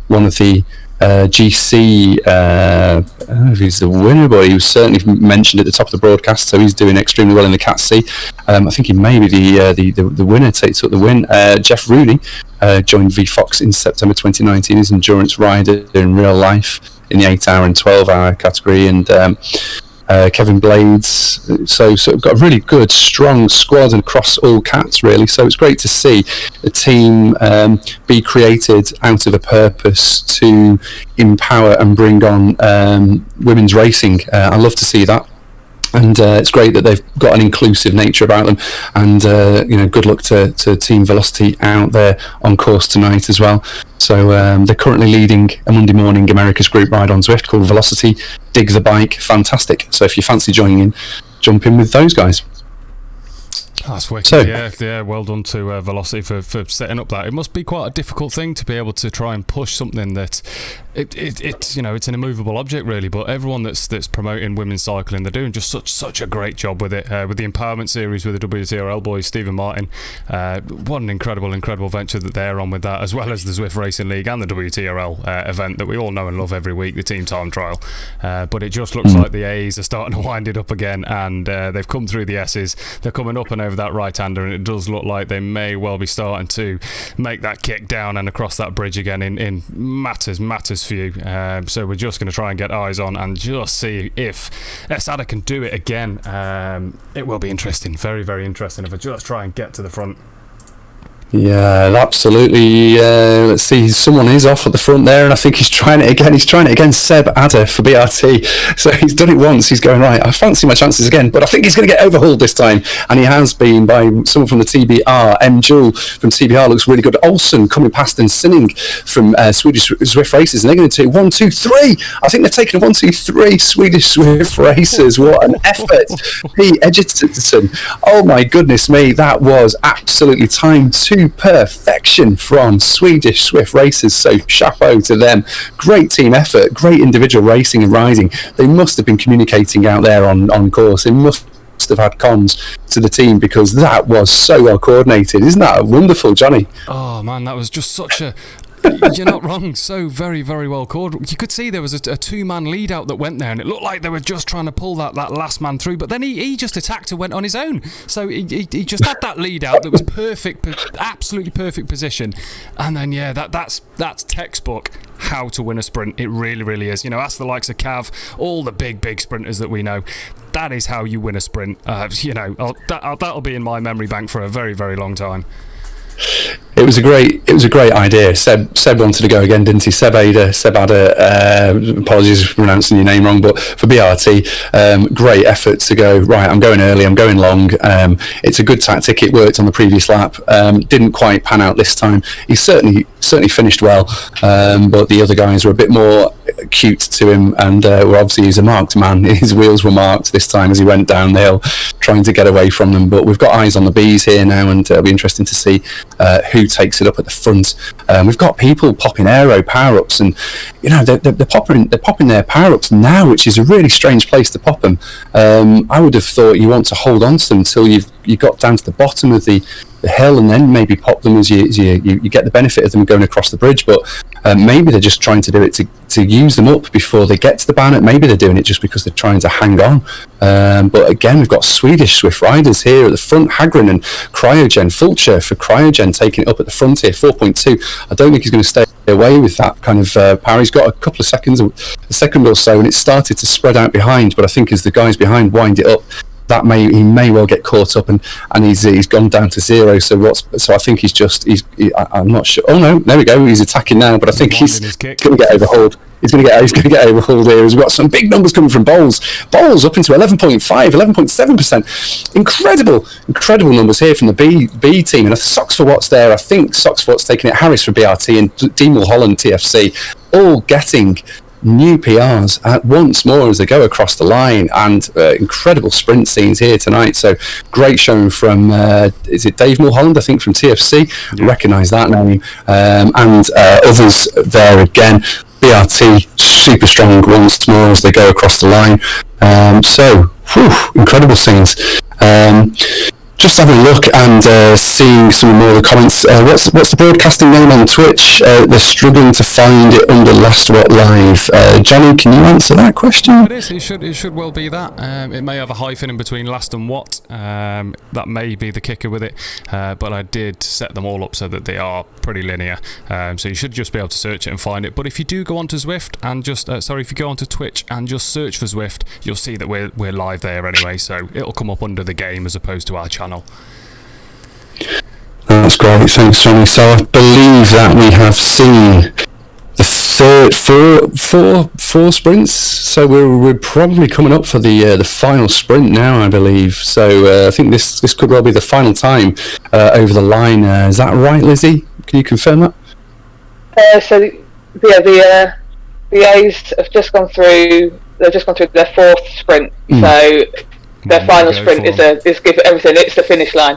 one of the GC, I don't know if he's the winner, but he was certainly mentioned at the top of the broadcast, so he's doing extremely well in the Cat C. I think he may be the winner, takes up the win. Jeff Rooney joined VFox in September 2019 as endurance rider in real life in the 8-hour and 12-hour category, and Kevin Blades, so got a really good, strong squad across all cats, really. So it's great to see a team be created out of a purpose to empower and bring on women's racing. I love to see that. And it's great that they've got an inclusive nature about them, and good luck to Team Velocity out there on course tonight as well. So they're currently leading a Monday morning America's group ride on Zwift called Velocity Dig the Bike. Fantastic. So if you fancy joining in, jump in with those guys. That's wicked. So, yeah, well done to Velocity for setting up that. It must be quite a difficult thing to be able to try and push something that it's it's an immovable object, really. But everyone that's promoting women's cycling, they're doing just such a great job with it. With the empowerment series with the WTRL boys, Stephen Martin, what an incredible venture that they're on with that, as well as the Zwift Racing League and the WTRL event that we all know and love every week, the Team Time Trial. But it just looks like the A's are starting to wind it up again, and they've come through the S's. They're coming up and over that right-hander, and it does look like they may well be starting to make that kick down and across that bridge again in matters few. So we're just going to try and get eyes on and just see if Esada can do it again. It will be interesting, very, very interesting, if I just try and get to the front. Yeah, absolutely. Let's see, someone is off at the front there, and I think he's trying it again. Seb Adder for BRT. So he's done it once. He's going, right, I fancy my chances again, but I think he's going to get overhauled this time. And he has been by someone from the TBR. M. Jewel from TBR looks really good. Olsen coming past and Sinning from Swedish Zwift Racers. And they're going to take 1, 2, 3. I think they're taking 1, 2, 3 Swedish Zwift Racers. What an effort. Pete Edgerton. Oh my goodness me. That was absolutely timed to perfection from Swedish Zwift Racers, so chapeau to them. Great team effort, great individual racing and riding. They must have been communicating out there on course. They must have had comms to the team, because that was so well coordinated. Isn't that wonderful, Johnny? Oh man, that was just such a you're not wrong, so very, very well coordinated. You could see there was a two-man lead out that went there, and it looked like they were just trying to pull that last man through, but then he just attacked and went on his own. So he just had that lead out that was perfect, absolutely perfect position. And then that's textbook how to win a sprint. It really, really is. Ask the likes of Cav, all the big sprinters that we know. That is how you win a sprint. That'll be in my memory bank for a very, very long time. It was a great idea. Seb wanted to go again, didn't he? Seb Adder, apologies for pronouncing your name wrong, but for BRT, great effort to go, right, I'm going early, I'm going long. It's a good tactic. It worked on the previous lap. Didn't quite pan out this time. He certainly finished well, but the other guys were a bit more cute to him, and obviously he's a marked man. His wheels were marked this time as he went down the hill, trying to get away from them. But we've got eyes on the bees here now, and it'll be interesting to see who takes it up at the front. We've got people popping aero power-ups, and they're popping their power-ups now, which is a really strange place to pop them. I would have thought you want to hold on to them until you got down to the bottom of the hill, and then maybe pop them as you get the benefit of them going across the bridge. But maybe they're just trying to do it to use them up before they get to the banner. Maybe they're doing it just because they're trying to hang on. But again, we've got Swedish Zwift riders here at the front. Hagren and Cryogen, Fulcher for Cryogen taking it up at the front here, 4.2. I don't think he's going to stay away with that kind of power. He's got a couple of seconds, a second or so, and it's started to spread out behind. But I think as the guys behind wind it up, he may well get caught up, and he's gone down to 0. So I think I'm not sure. Oh no, there we go. He's attacking now, but I think he's going to get overhauled. He's going to get overhauled here. He's got some big numbers coming from Bowles. Bowles up into 11.5, 11.7%. Incredible numbers here from the B team. And Socks for What's there. I think Socks for What's taking it. Harris for BRT and D Mulholland TFC, all getting new PRs at once more as they go across the line, and incredible sprint scenes here tonight. So great showing from is it Dave Mulholland, I think, from TFC. Yeah. Recognise that name, and others there again. BRT super strong once more as they go across the line. Incredible scenes. Just having a look and seeing some more of the comments. What's the broadcasting name on Twitch? They're struggling to find it under Last What Live. Johnny, can you answer that question? It is. It should well be that. It may have a hyphen in between Last and What. That may be the kicker with it. But I did set them all up so that they are pretty linear. So you should just be able to search it and find it. But if you do go onto Zwift and if you go onto Twitch and just search for Zwift, you'll see that we're live there anyway. So it'll come up under the game as opposed to our channel. That's great, thanks Johnny. So I believe that we have seen the four sprints, so we're probably coming up for the final sprint now, I believe. So I think this could well be the final time over the line. Is that right, Lizzie? Can you confirm that? The A's have just gone through. They've just gone through their 4th sprint. So their final sprint is give everything. It's the finish line.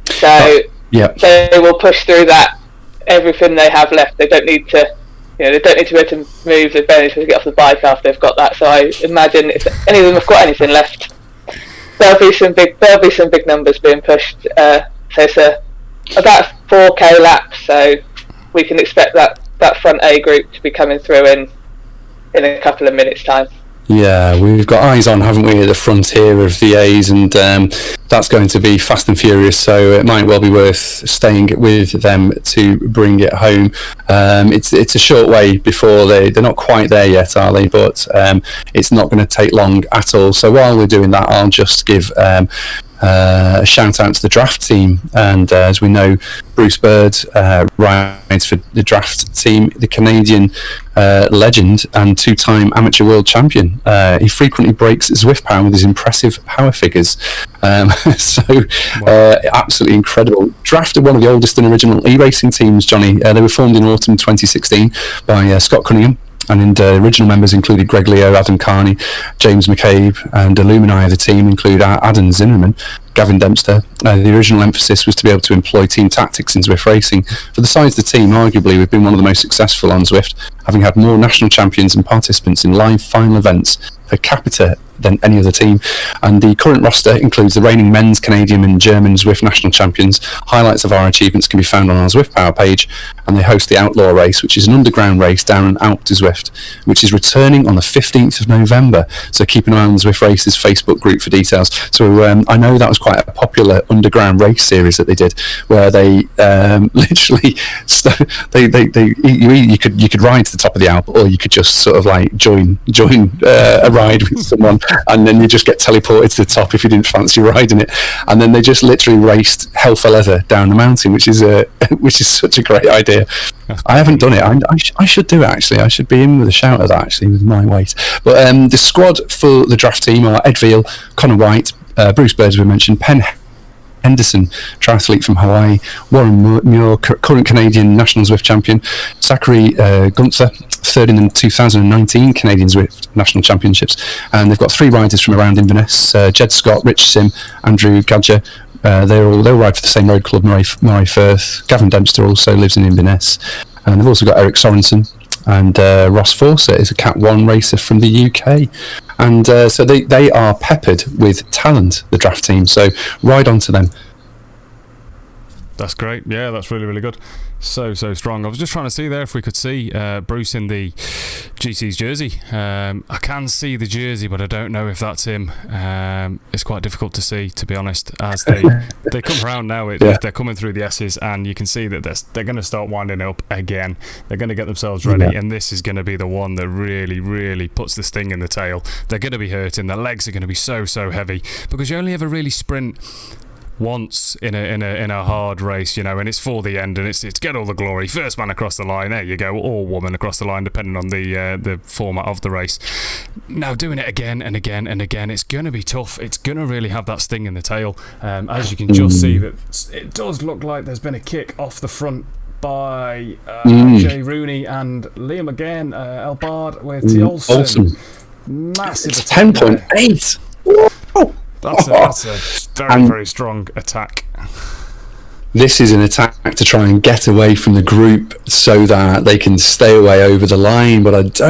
So they will push through that. Everything they have left, they don't need to. They don't need to be able to move. They don't need to get off the bike after they've got that. So I imagine if any of them have got anything left, there'll be some big numbers being pushed. So it's about 4K laps. So we can expect that front A group to be coming through in a couple of minutes' time. Yeah, we've got eyes on, haven't we, at the frontier of the A's, and that's going to be fast and furious, so it might well be worth staying with them to bring it home. It's a short way before they're not quite there yet, are they? But it's not going to take long at all. So while we're doing that, I'll just give a shout out to the draft team, and as we know, Bruce Bird rides for the draft team, the Canadian legend and 2-time amateur world champion. He frequently breaks Zwift power with his impressive power figures. Absolutely incredible. Drafted one of the oldest and original e-racing teams, Johnny. They were formed in autumn 2016 by Scott Cunningham. And original members included Greg Leo, Adam Carney, James McCabe, and alumni of the team include Adam Zimmerman, Gavin Dempster. The original emphasis was to be able to employ team tactics in Zwift racing. For the size of the team, arguably, we've been one of the most successful on Zwift, having had more national champions and participants in live final events per capita than any other team. And the current roster includes the reigning men's, Canadian and German Zwift national champions. Highlights of our achievements can be found on our Zwift Power page, and they host the Outlaw Race, which is an underground race down an Alp to Zwift, which is returning on the 15th of November. So keep an eye on the Zwift Races Facebook group for details. So I know that was quite a popular underground race series that they did, where they literally you could ride to the top of the Alp, or you could just sort of like join a ride with someone, and then you just get teleported to the top if you didn't fancy riding it. And then they just literally raced hell for leather down the mountain, which is such a great idea. I haven't done it. I should do it, actually. I should be in with a shout at that, actually, with my weight. But the squad for the draft team are Ed Veal, Connor White, Bruce Bird, as we mentioned, Penn Henderson, triathlete from Hawaii, Warren Muir, current Canadian national Zwift champion, Zachary Gunther, third in the 2019 Canadian Zwift National Championships, and they've got 3 riders from around Inverness: Jed Scott, Rich Sim, Andrew Gadger. They'll ride for the same road club, Moray Firth. Gavin Dempster also lives in Inverness, and they've also got Eric Sorensen, and Ross Fawcett is a Cat 1 racer from the UK. And so they are peppered with talent, the draft team, so ride on to them. That's great. Yeah, that's really, really good. So strong. I was just trying to see there if we could see Bruce in the GC's jersey. I can see the jersey, but I don't know if that's him. It's quite difficult to see, to be honest, as they come around now. They're coming through the S's, and you can see that they're going to start winding up again. They're going to get themselves ready, and this is going to be the one that really, really puts the sting in the tail. They're going to be hurting. Their legs are going to be so heavy, because you only ever really sprint once in a hard race, you know, and it's for the end, and it's get all the glory. First man across the line, there you go, or woman across the line, depending on the format of the race. Now doing it again and again and again, it's going to be tough. It's going to really have that sting in the tail. As you can just see, that it does look like there's been a kick off the front by Jay Rooney and Liam again, Elbard with T. Olsen. Massive. It's 10.8. That's a very, very strong attack. This is an attack to try and get away from the group so that they can stay away over the line, but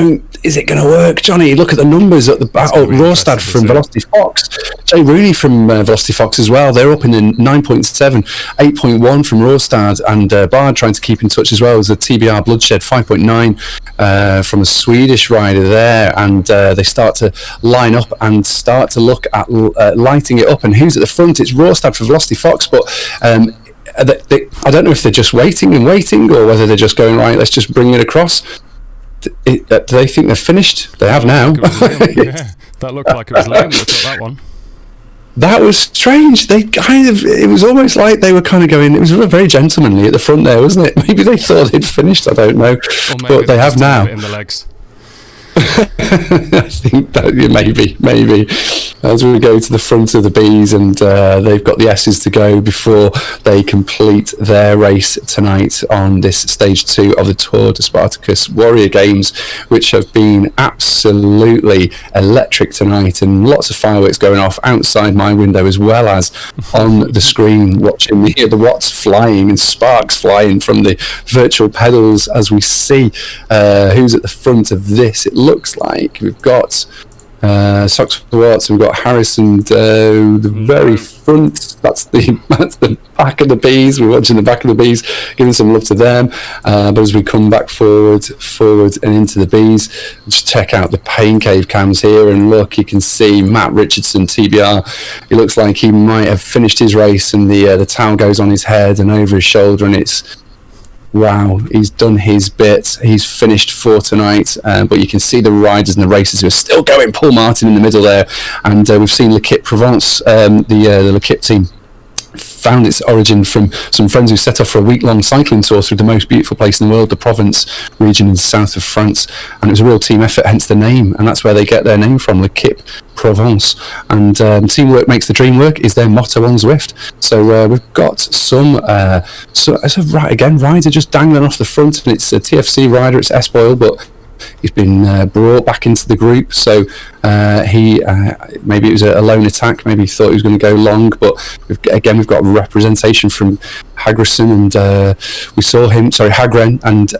is it going to work, Johnny? Look at the numbers at the back. Rorstad from Velocity Fox, Jay Rooney from Velocity Fox as well. They're up in the 9.7, 8.1 from Rorstad, and Bard trying to keep in touch as well as the TBR Bloodshed 5.9 from a Swedish rider there, and they start to line up and start to look at lighting it up. And who's at the front? It's Rorstad for Velocity Fox, but I don't know if they're just waiting, or whether they're just going, right, let's just bring it across. Do they think they're finished? They have now. Yeah, that looked like it was Liam that took that one. That was strange. It was almost like they were kind of going, it was very gentlemanly at the front there, wasn't it? Maybe they thought they'd finished, I don't know. But they have now. In the legs. I think that maybe as we go to the front of the Bs, and they've got the S's to go before they complete their race tonight on this stage 2 of the Tour de Spartacus Warrior Games, which have been absolutely electric tonight, and lots of fireworks going off outside my window as well as on the screen, watching the watts flying and sparks flying from the virtual pedals as we see who's at the front of this. It looks like we've got Socks for Watts, we've got Harris and the very front. That's the back of the Bs. We're watching the back of the Bs, giving some love to them. But as we come back forward and into the Bs, just check out the Pain Cave cams here, and look, you can see Matt Richardson, TBR. It looks like he might have finished his race, and the towel goes on his head and over his shoulder, and it's wow, he's done his bit. He's finished for tonight, but you can see the riders and the racers who are still going. Paul Martin in the middle there, and we've seen L'Equipe Provence, the L'Equipe team, found its origin from some friends who set off for a week-long cycling tour through the most beautiful place in the world, the Provence region in the south of France, and it was a real team effort, hence the name, and that's where they get their name from, L'Equipe Provence. And teamwork makes the dream work is their motto on Zwift. So we've got some rider just dangling off the front, and it's a TFC rider, it's S-Boyle, but he's been brought back into the group, so he maybe it was a lone attack, maybe he thought he was going to go long, but we've got representation from Hagerson, and we saw him, Hagren and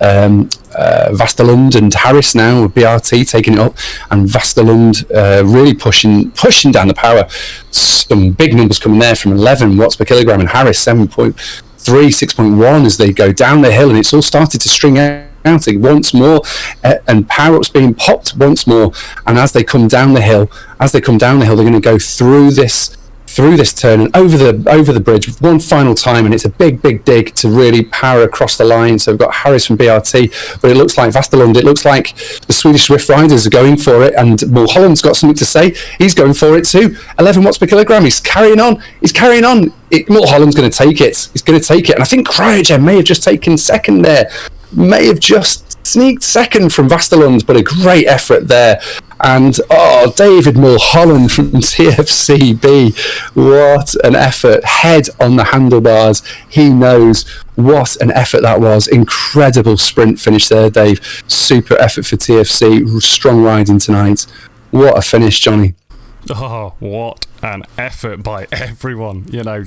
Vasterlund and Harris now with BRT taking it up, and Vasterlund really pushing down the power. Some big numbers coming there from 11 watts per kilogram, and Harris 7.3, 6.1 as they go down the hill, and it's all started to string out once more, and power ups being popped once more. And as they come down the hill, they're going to go through this turn and over the bridge one final time, and it's a big dig to really power across the line. So we've got Harris from BRT, but it looks like Vasterlund, it looks like the Swedish Swift riders are going for it, and Mulholland's got something to say. He's going for it too. 11 watts per kilogram. He's carrying on. Mulholland's going to take it. He's going to take it, and I think Cryogen may have just taken second there. May have just sneaked second from Vasterlund, but a great effort there. And David Mulholland from TFCB, what an effort, head on the handlebars. He knows what an effort that was. Incredible sprint finish there, Dave. Super effort for TFC, strong riding tonight. What a finish, Johnny. Oh, what an effort by everyone. You know,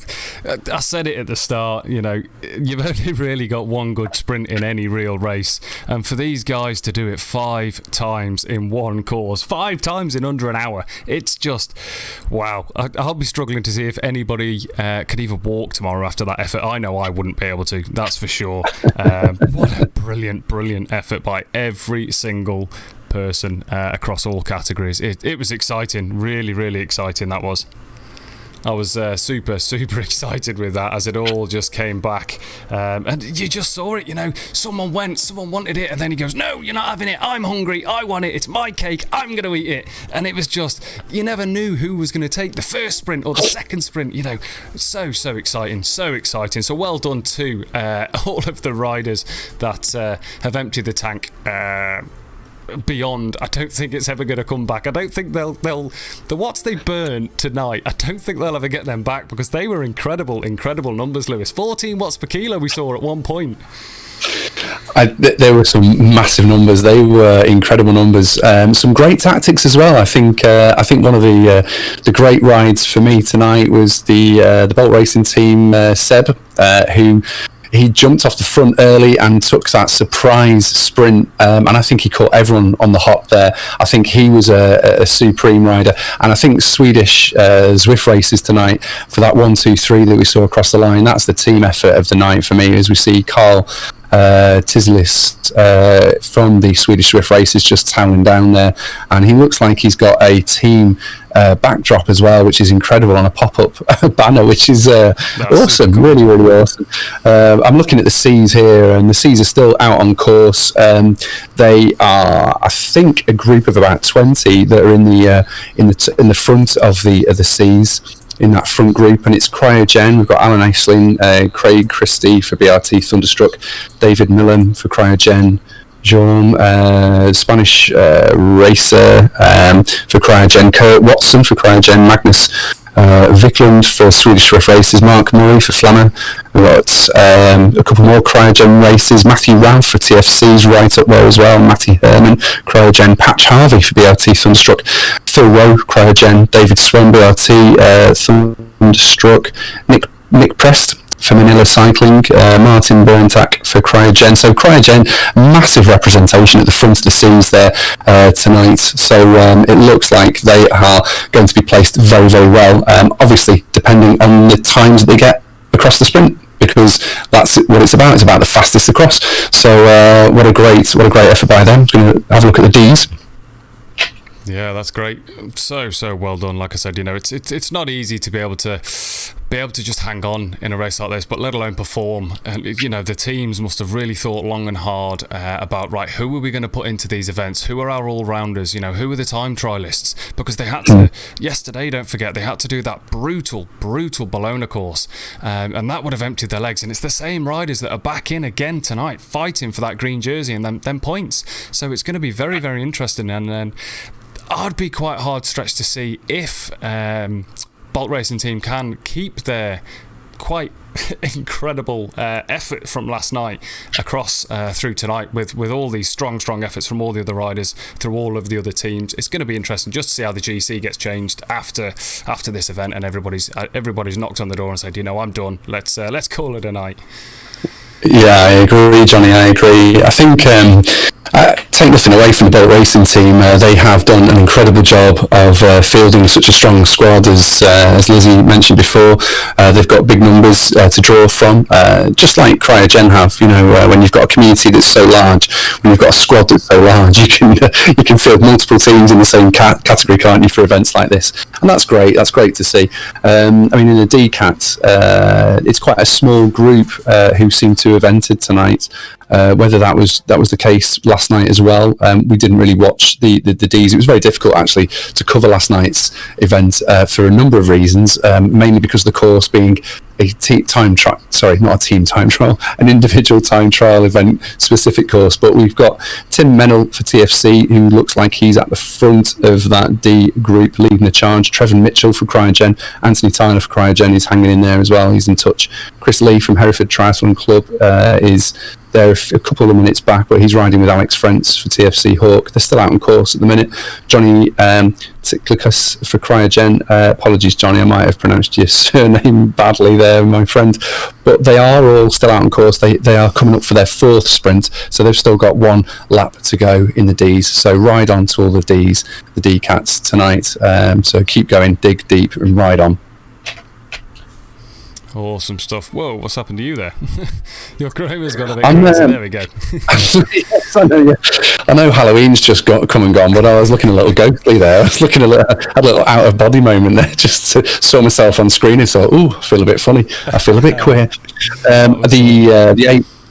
I said it at the start, you know, you've only really got one good sprint in any real race. And for these guys to do it 5 times in one course, 5 times in under an hour, it's just, wow. I'll be struggling to see if anybody could even walk tomorrow after that effort. I know I wouldn't be able to, that's for sure. What a brilliant effort by every single person across all categories. It was exciting, really exciting. That was. I was super excited with that as it all just came back, and you just saw it. You know, someone wanted it, and then he goes, "No, you're not having it. I'm hungry. I want it. It's my cake. I'm going to eat it." And it was just, you never knew who was going to take the first sprint or the second sprint. You know, so exciting, so exciting. So well done to all of the riders that have emptied the tank. Beyond, I don't think it's ever going to come back. I don't think they'll the watts they burned tonight, I don't think they'll ever get them back, because they were incredible numbers, Lewis. 14 watts per kilo we saw at one point. There were some massive numbers. They were incredible numbers. Some great tactics as well. I think one of the great rides for me tonight was the Bolt Racing team, Seb, who he jumped off the front early and took that surprise sprint, and I think he caught everyone on the hop there. I think he was a supreme rider, and I think Swedish Zwift races tonight for that 1, 2, 3 that we saw across the line. That's the team effort of the night for me, as we see Carl Tislis from the Swedish Swift races just toweling down there, and he looks like he's got a team backdrop as well, which is incredible, on a pop-up banner, which is awesome, cool. Really awesome. I'm looking at the C's here, and the C's are still out on course. They are, I think, a group of about 20 that are in the front of the C's, in that front group, and it's Cryogen. We've got Alan Aisling, Craig Christie for BRT Thunderstruck, David Millen for Cryogen, Jean, Spanish racer for Cryogen, Kurt Watson for Cryogen, Magnus Vikland for Swedish Rough Races, Mark Murray for Flammer. We've got a couple more Cryogen races, Matthew Ralph for TFC's right up there as well, Matty Herman, Cryogen, Patch Harvey for BRT Thunderstruck, Phil Rowe, Cryogen, David Swan, BRT Thunderstruck, Nick Prest for Manila Cycling, Martin Burntak for Cryogen. So Cryogen, massive representation at the front of the C's there tonight. So it looks like they are going to be placed very well. Obviously, depending on the times that they get across the sprint, because that's what it's about. It's about the fastest across. So what a great effort by them. Going to have a look at the D's. Yeah, that's great. So well done. Like I said, you know, it's not easy to be able to just hang on in a race like this, but let alone perform. And you know, the teams must have really thought long and hard about, right, who are we going to put into these events? Who are our all-rounders? You know, who are the time trialists? Because they had to, yesterday, don't forget, they had to do that brutal Bologna course, and that would have emptied their legs. And it's the same riders that are back in again tonight, fighting for that green jersey and them points. So it's going to be very interesting, and I'd be quite hard stretched to see if Bolt Racing team can keep their quite incredible effort from last night across through tonight, with all these strong efforts from all the other riders through all of the other teams. It's going to be interesting just to see how the GC gets changed after this event, and everybody's knocked on the door and said, you know, I'm done. Let's call it a night. Yeah, I agree, Johnny. I agree. I think take nothing away from the Bolt Racing team. They have done an incredible job of fielding such a strong squad, as Lizzie mentioned before. They've got big numbers to draw from, just like Cryogen have. You know, when you've got a community that's so large, when you've got a squad that's so large, you can field multiple teams in the same category, can't you, for events like this? And that's great. That's great to see. I mean, in the DCAT, it's quite a small group who seem to have entered tonight. Whether that was the case last night as well, we didn't really watch the Ds. It was very difficult actually to cover last night's event for a number of reasons, mainly because of the course being an individual time trial event specific course. But we've got Tim Mennell for TFC, who looks like he's at the front of that D group leading the charge. Trevor Mitchell for Cryogen, Anthony Tyler for Cryogen is hanging in there as well, he's in touch. Chris Lee from Hereford Triathlon Club is there a couple of minutes back, but he's riding with Alex Frentz for TFC Hawk. They're still out on course at the minute. Johnny spartacus for Cryogen. Apologies, Johnny, I might have pronounced your surname badly there, my friend. But they are all still out on course. They are coming up for their 4th sprint, so they've still got 1 lap to go in the Ds. So ride on to all the Ds, the D Cats tonight. So keep going, dig deep, and ride on. Awesome stuff. Whoa, what's happened to you there? Your chroma's got a bit I'm, crazy. There we go. Yes, I know, yeah. I know Halloween's just come and gone, but I was looking a little ghostly there. I was looking had a little out of body moment there. Just saw myself on screen and thought, "Ooh, I feel a bit funny. I feel a bit queer."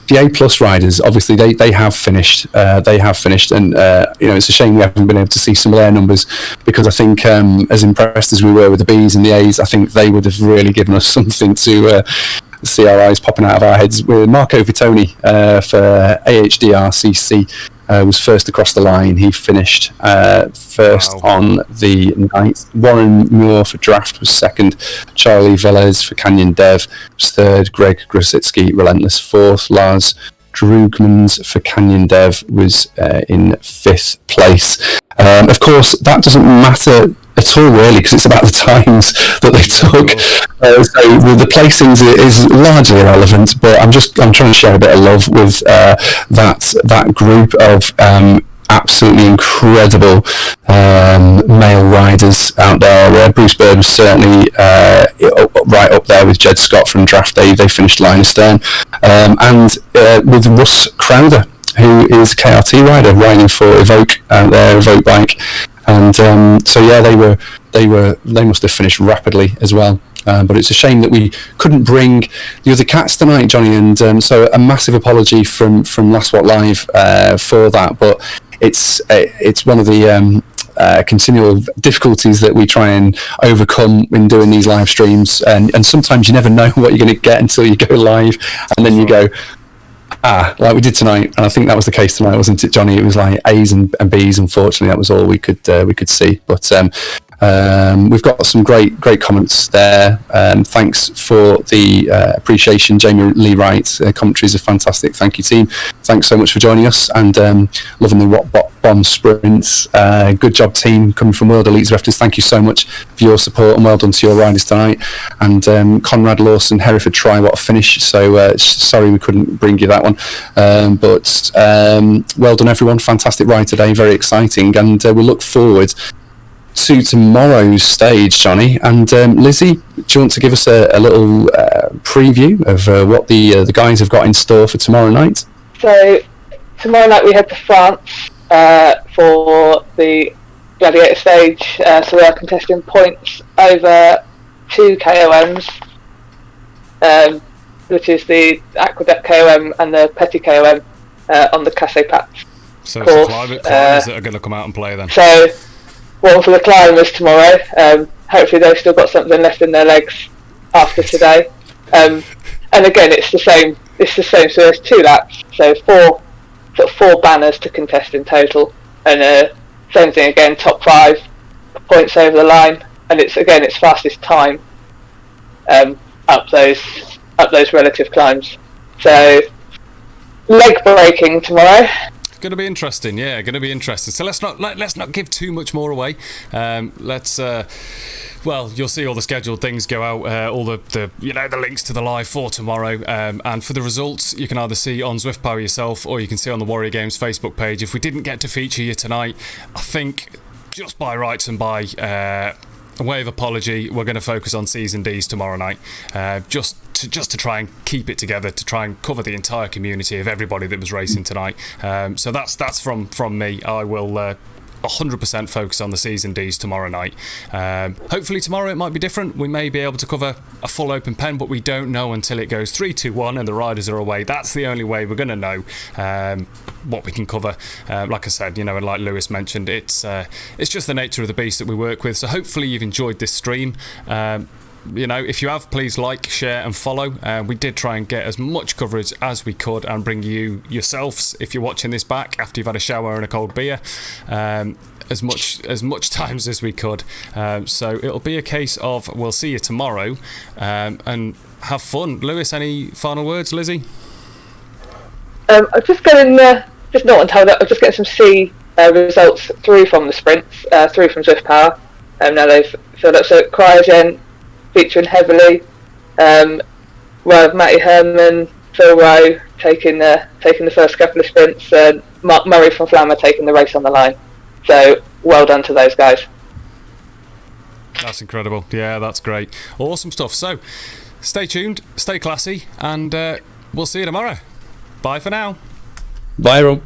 The A plus riders, obviously, they have finished. And it's a shame we haven't been able to see some of their numbers, because I think as impressed as we were with the Bs and the As, I think they would have really given us something to see our eyes popping out of our heads. With Marco Vitoni for AHDRCC was first across the line. He finished first on the night. Warren Moore for Draft was second. Charlie Velez for Canyon Dev was third. Greg Grositsky, Relentless, fourth. Lars Drugmans for Canyon Dev was in 5th place. Of course, that doesn't matter at all, really, because it's about the times that they took. So the placings is largely irrelevant, but I'm trying to share a bit of love with that group of absolutely incredible male riders out there. Bruce Bird was certainly right up there with Jed Scott from Draft. They finished line astern, and with Russ Crowder, who is a KRT rider riding for Evoke, their Evoke bike. And they must have finished rapidly as well. But it's a shame that we couldn't bring the other cats tonight, Johnny. And so a massive apology from Last What Live for that. But it's one of the continual difficulties that we try and overcome in doing these live streams. And sometimes you never know what you're going to get until you go live, and then you go, like we did tonight. And I think that was the case tonight, wasn't it, Johnny? It was like A's and B's. Unfortunately, that was all we could see. But we've got some great comments there. Thanks for the appreciation. Jamie Lee Wright, commentaries are fantastic. Thank you, team. Thanks so much for joining us, and loving the rock bomb sprints. Good job, team, coming from World Elite Zwifters. Thank you so much for your support, and well done to your riders tonight. And Conrad Lawson, Hereford Try, what a finish. So sorry we couldn't bring you that one, but well done everyone. Fantastic ride today, very exciting, and we look forward to tomorrow's stage, Johnny. And Lizzie, do you want to give us a little preview of what the guys have got in store for tomorrow night? So tomorrow night we head to France for the Gladiator stage. So we are contesting points over 2 KOMs, which is the Aqueduct KOM and the Petit KOM on the Casse Pats So course. it's the climbers that are going to come out and play then. So one for the climbers tomorrow. Hopefully they've still got something left in their legs after today. And again, it's the same. So there's 2 laps. So 4 banners to contest in total. And same thing again. Top 5 points over the line. And it's fastest time up those relative climbs. So leg breaking tomorrow. Going to be interesting, yeah. Going to be interesting. So let's not give too much more away. Well, you'll see all the scheduled things go out, all the links to the live for tomorrow, and for the results you can either see on Zwift Power yourself, or you can see on the Warrior Games Facebook page. If we didn't get to feature you tonight, I think just by rights and by a way of apology, we're going to focus on C's and D's tomorrow night, just to try and keep it together, to try and cover the entire community of everybody that was racing tonight. So that's from me. I will 100% focus on the C's and D's tomorrow night. Hopefully tomorrow it might be different. We may be able to cover a full open pen, but we don't know until it goes 3, 2, 1 and the riders are away. That's the only way we're going to know what we can cover. Like I said, and like Lewis mentioned, it's just the nature of the beast that we work with. So hopefully you've enjoyed this stream. If you have, please like, share and follow. We did try and get as much coverage as we could and bring you yourselves, if you're watching this back after you've had a shower and a cold beer, as much times as we could. So it'll be a case of we'll see you tomorrow, and have fun. Lewis, any final words? Lizzie? I'm just getting I'm just getting some C results 3 from the sprints, 3 from Swift Power. Now they've filled up. So Cryogen featuring heavily. Well, Matty Herman, Phil Rowe taking the first couple of sprints, Mark Murray from Flammer taking the race on the line. So well done to those guys. That's incredible. Yeah, that's great. Awesome stuff. So stay tuned, stay classy, and we'll see you tomorrow. Bye for now. Bye, Rob.